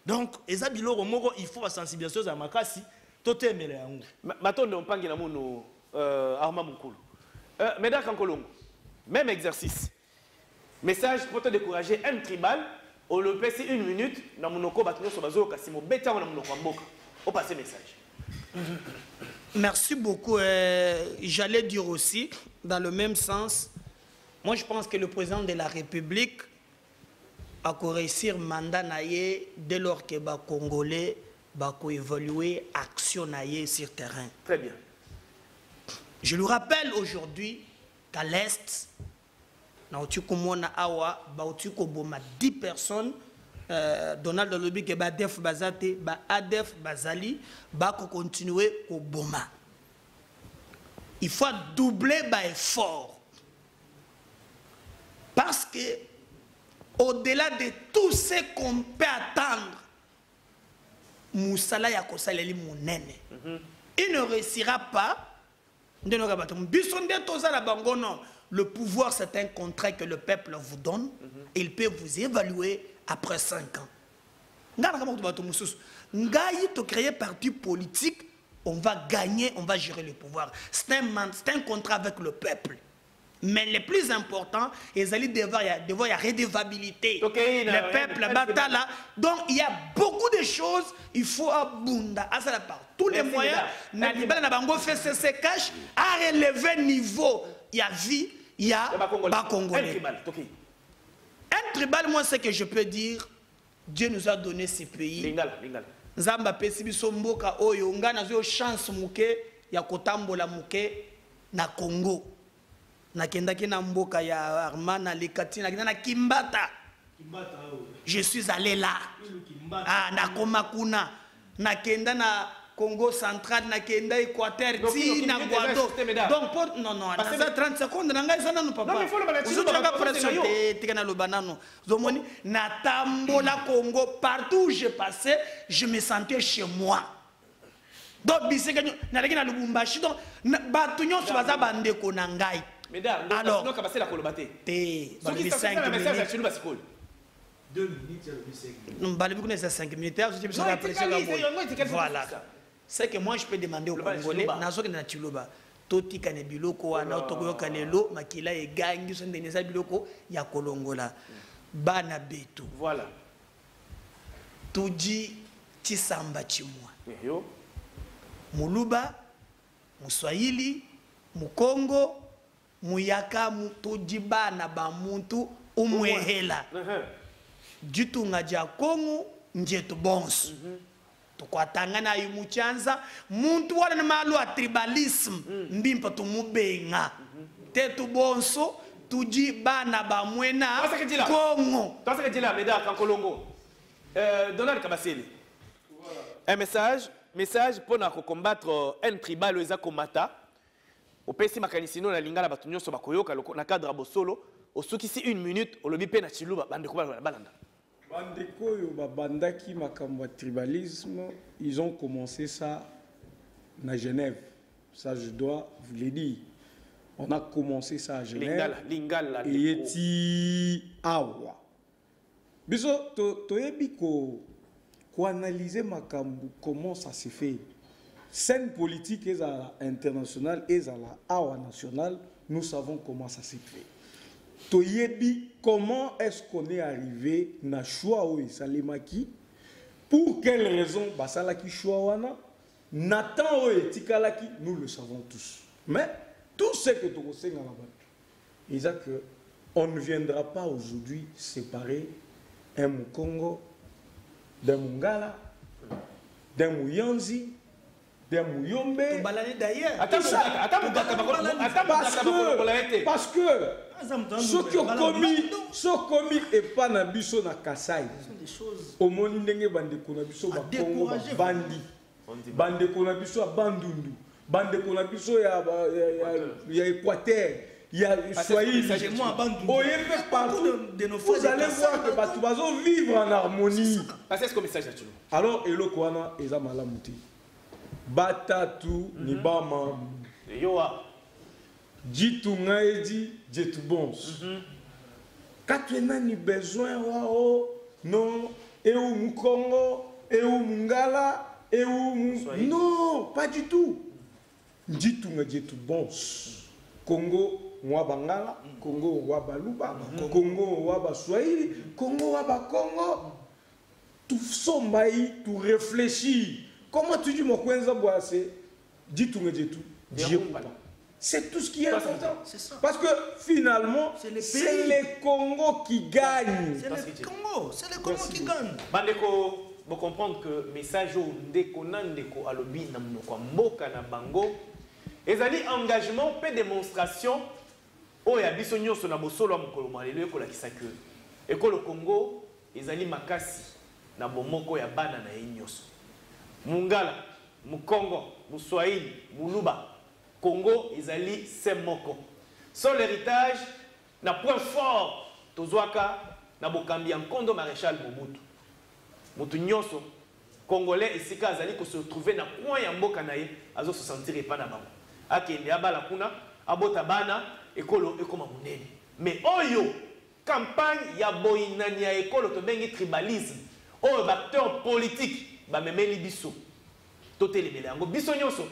Donc, il faut la sensibilisation à Makasi. Tout est mêlé. Même exercice. Message pour te décourager un tribal. On le passe 1 minute. Dans mon oko, on passe message. Merci beaucoup. J'allais dire aussi, dans le même sens, moi je pense que le président de la République a réussi mandat naïe dès lors que les Congolais ont évolué action naïe sur terrain. Très bien. Je le rappelle aujourd'hui qu'à l'Est, na Otukumona Awa, ba Otukoboma 10 personnes. Donald Lobi que Badef Bazate, Adef Bazali, continuer au Boma. Il faut doubler l'effort. Parce que, au-delà de tout ce qu'on peut attendre, Moussala Yakosaleli Mounene, il ne réussira pas. Le pouvoir, c'est un contrat que le peuple vous donne. Il peut vous évaluer après 5 ans. Tu crées un parti politique, on va gagner, on va gérer le pouvoir. C'est un contrat avec le peuple. Mais le plus important, il y a redevabilité. Le peuple, batala. Donc il y a beaucoup de choses, il faut abonder. Par tous les moyens, cash à relever le niveau. Il y a vie, il y a Congolais. Un tribal, moi, ce que je peux dire, Dieu nous a donné ces pays. Zamba pesibiso mboka oyo ngana zo chance muke ya kotambola muke na Congo. Na kendaki na mboka ya Armana Lekati na Kimbata. Je suis allé là. Ah na Komakuna. Na kenda na Congo central na kenda Équateur ti na Guado. Donc non non, ça 30 secondes na ngai sana no papa. Vous avez pression te na lo banano. Zomoni na tambola Congo partout où je passais, je me sentais chez moi. Donc biseka na leki na Lubumbashi donc batu nyonso baza bandeko na ngai. Alors, 2 minutes, il y a le 5 minutes. Non, bah, le but, c'est 5 minutes. Voilà. C'est que moi, je peux demander aux Congolais, nazo na chiloba. Toti kane biloko wana tokoyo kanelo makila e gangi so ndeneza biloko ya kolongola. Bana betu. Voilà. Tuji chisamba chimwa. Yo. Muluba, Muswahili, Mukongo, Muyaka, tuji bana ba muntu umwehela. Jitu ngaja Kongo njetu bonsu. Tukwatangana yimuchanza muntu wala na malu a tribalism mbimpa tumubenga tetu bonso tuji bana ba mwena Kongo. Toi ce que dit là Médard Kankolongo. Donald Kabasele. Un message pour combattre un tribal eza komata. Au pesi makanisino na lingala batu nyonso bakoyoka na cadre bosolo osukisi 1 minute olobi pe na chiluba bande ko balanda. Bandeko yo babandaki makambo tribalisme, ils ont commencé ça à Genève. Ça je dois vous le dire. On a commencé ça à Genève. Lingala. Et eti awa. Biso to yebi ko analyser makambo comment ça se fait. Scène politique et internationale et la awa nationale, nous savons comment ça se fait. Toyebi, comment est-ce qu'on est arrivé na choix ou salemaki? Pour quelle raison basalaki choix wana? Nathan ou etikalaki, nous le savons tous. Mais tout ce que tu sais dans la bataille, ils disent que on ne viendra pas aujourd'hui séparer un Mukongo d'un Mungala, d'un Muyanzi, d'un Muyombe. Parce que ceux qui ont commis et pas na biso na Kasai. Au monde ndenge bandeko na biso ba Kongo bandi. Bandeko na biso bandundu. Bandeko na biso ya Équateur. Il y a Swahili. Vous allez voir que Batu Bazo vivre en harmonie. Passez ce message là. Alors eloko wana eza malamu te. Batatu ni bama. Yoa. Jitu ngaedi, jitu bons. Quand tu as besoin, non, et où Mukongo, et où Mungala, et où non, pas du tout. Jitu ngaedi, jitu bons. Congo, moi Bangala, Congo, moi Baluba, Congo, moi Baswahili, Congo, moi Congo. Tout sombaï, tout réfléchir. Comment tu dis mon coinza boissé? Jitu ngaedi, jitu. C'est tout ce qui est important. Parce que finalement, c'est les Congos qui gagnent. C'est les Congos qui gagnent. Bandeko, vous comprendre que le message ndeko nandeko alobi na mnoko mboka na bango ezali engagement pe démonstration oya biso nyonso na bosolo mokolo malelo ekola kisaka ekolo Congo ezali makasi na bomoko ya bana na nyonso. Mungala, Mukongo, Muswahili, Muluba, Congo, Izali, Semoko. Son l'héritage, na point fort, Tozwaka, na Bokambi en Kondo Maréchal Mobutu. Mutu nyonso, Congolais et Sika Azali, ko se retrouver na point ya mboka na ye, azo se sentir pas na bango. Akende abala kuna, abota bana, ekolo ekoma munene. Mais oyo, campagne ya boinani ya ekolo to bengi tribalisme. Oyo acteur politique, ba memeli biso. Totele melango biso nyonso.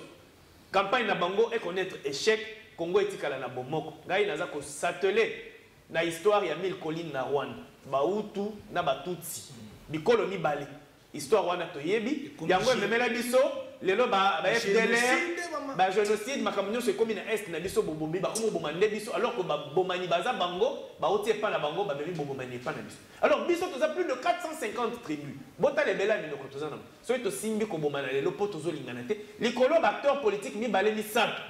Campagne na bango et connaître échec Congo etikala na bomoko ngai naza ko s'atteler na histoire ya 1000 collines na Rwanda Bautu na Batutsi bikolo mibale histoire wana toyebi yango memela biso lelo ba FDLR ba génocide makamnyo se komi na est na biso bobombi ba komo bomande biso alors que ba bomani baza bango ba otie pa na bango ba bemi bomani pa na biso alors biso toza plus de 450 tribus bota lebela minoko toza na so to simbi ko bomana lelo po tozo lingana te likolo ba acteur politique mi balé mi simple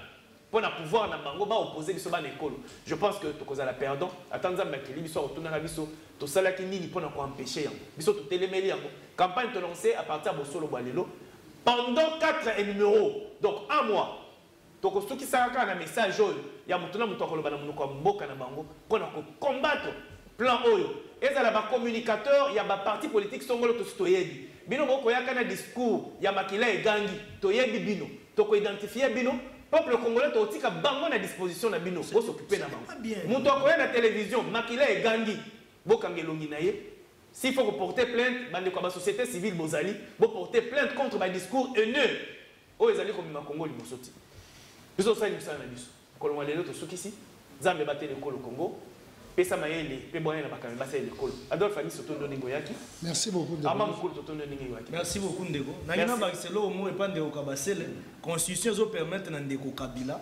pour na pouvoir na bango ba opposer biso ba nekolo je pense que to koza la perdant atanza makeli biso otuna na biso to salaki nini pour na ko empêcher yango biso to telemeli yango campagne to lancer à partir de solo balelo pendant 4 numéros donc un mois donc ce qui saka na message il y a mutuna muto ko bana munuko mboka na bango pour na ko combattre plan oyo ezala ba communicateur ya ba parti politique songolo to stoyebi bino boko yaka na discours ya makila egangi to yebi bino to ko identifier bino peuple congolais to tika bango na disposition na bino bo s'occuper na bango muto ko na télévision makila egangi bokangelongi na ye s'il faut porter plainte, la société civile Bozali, vous porter plainte contre le discours haineux. Oh, ils allaient comme le Congo, ils sorti. Nous sommes ça, nous sommes là. Quand on a les autres ici, Zambé battait l'école au Congo. Pesa Maëli, Péboyen n'a pas quand même battu l'école. Adolphe Fanny Sotondo Ningoyaki. Merci beaucoup. Merci beaucoup, Ndeko. Nagina Barcelo, au moins, et pas Ndeko Kabasele. Constitution, zo permettre Ndeko Kabila.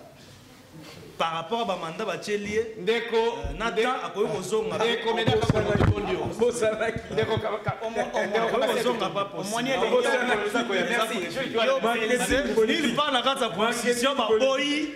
Par rapport à mandat batelier Ndeko Nata akoyo kozonga Ndeko medaka kwa bondio bosalaki Ndeko kozonga pas possible merci il va na kata constitution ba boyi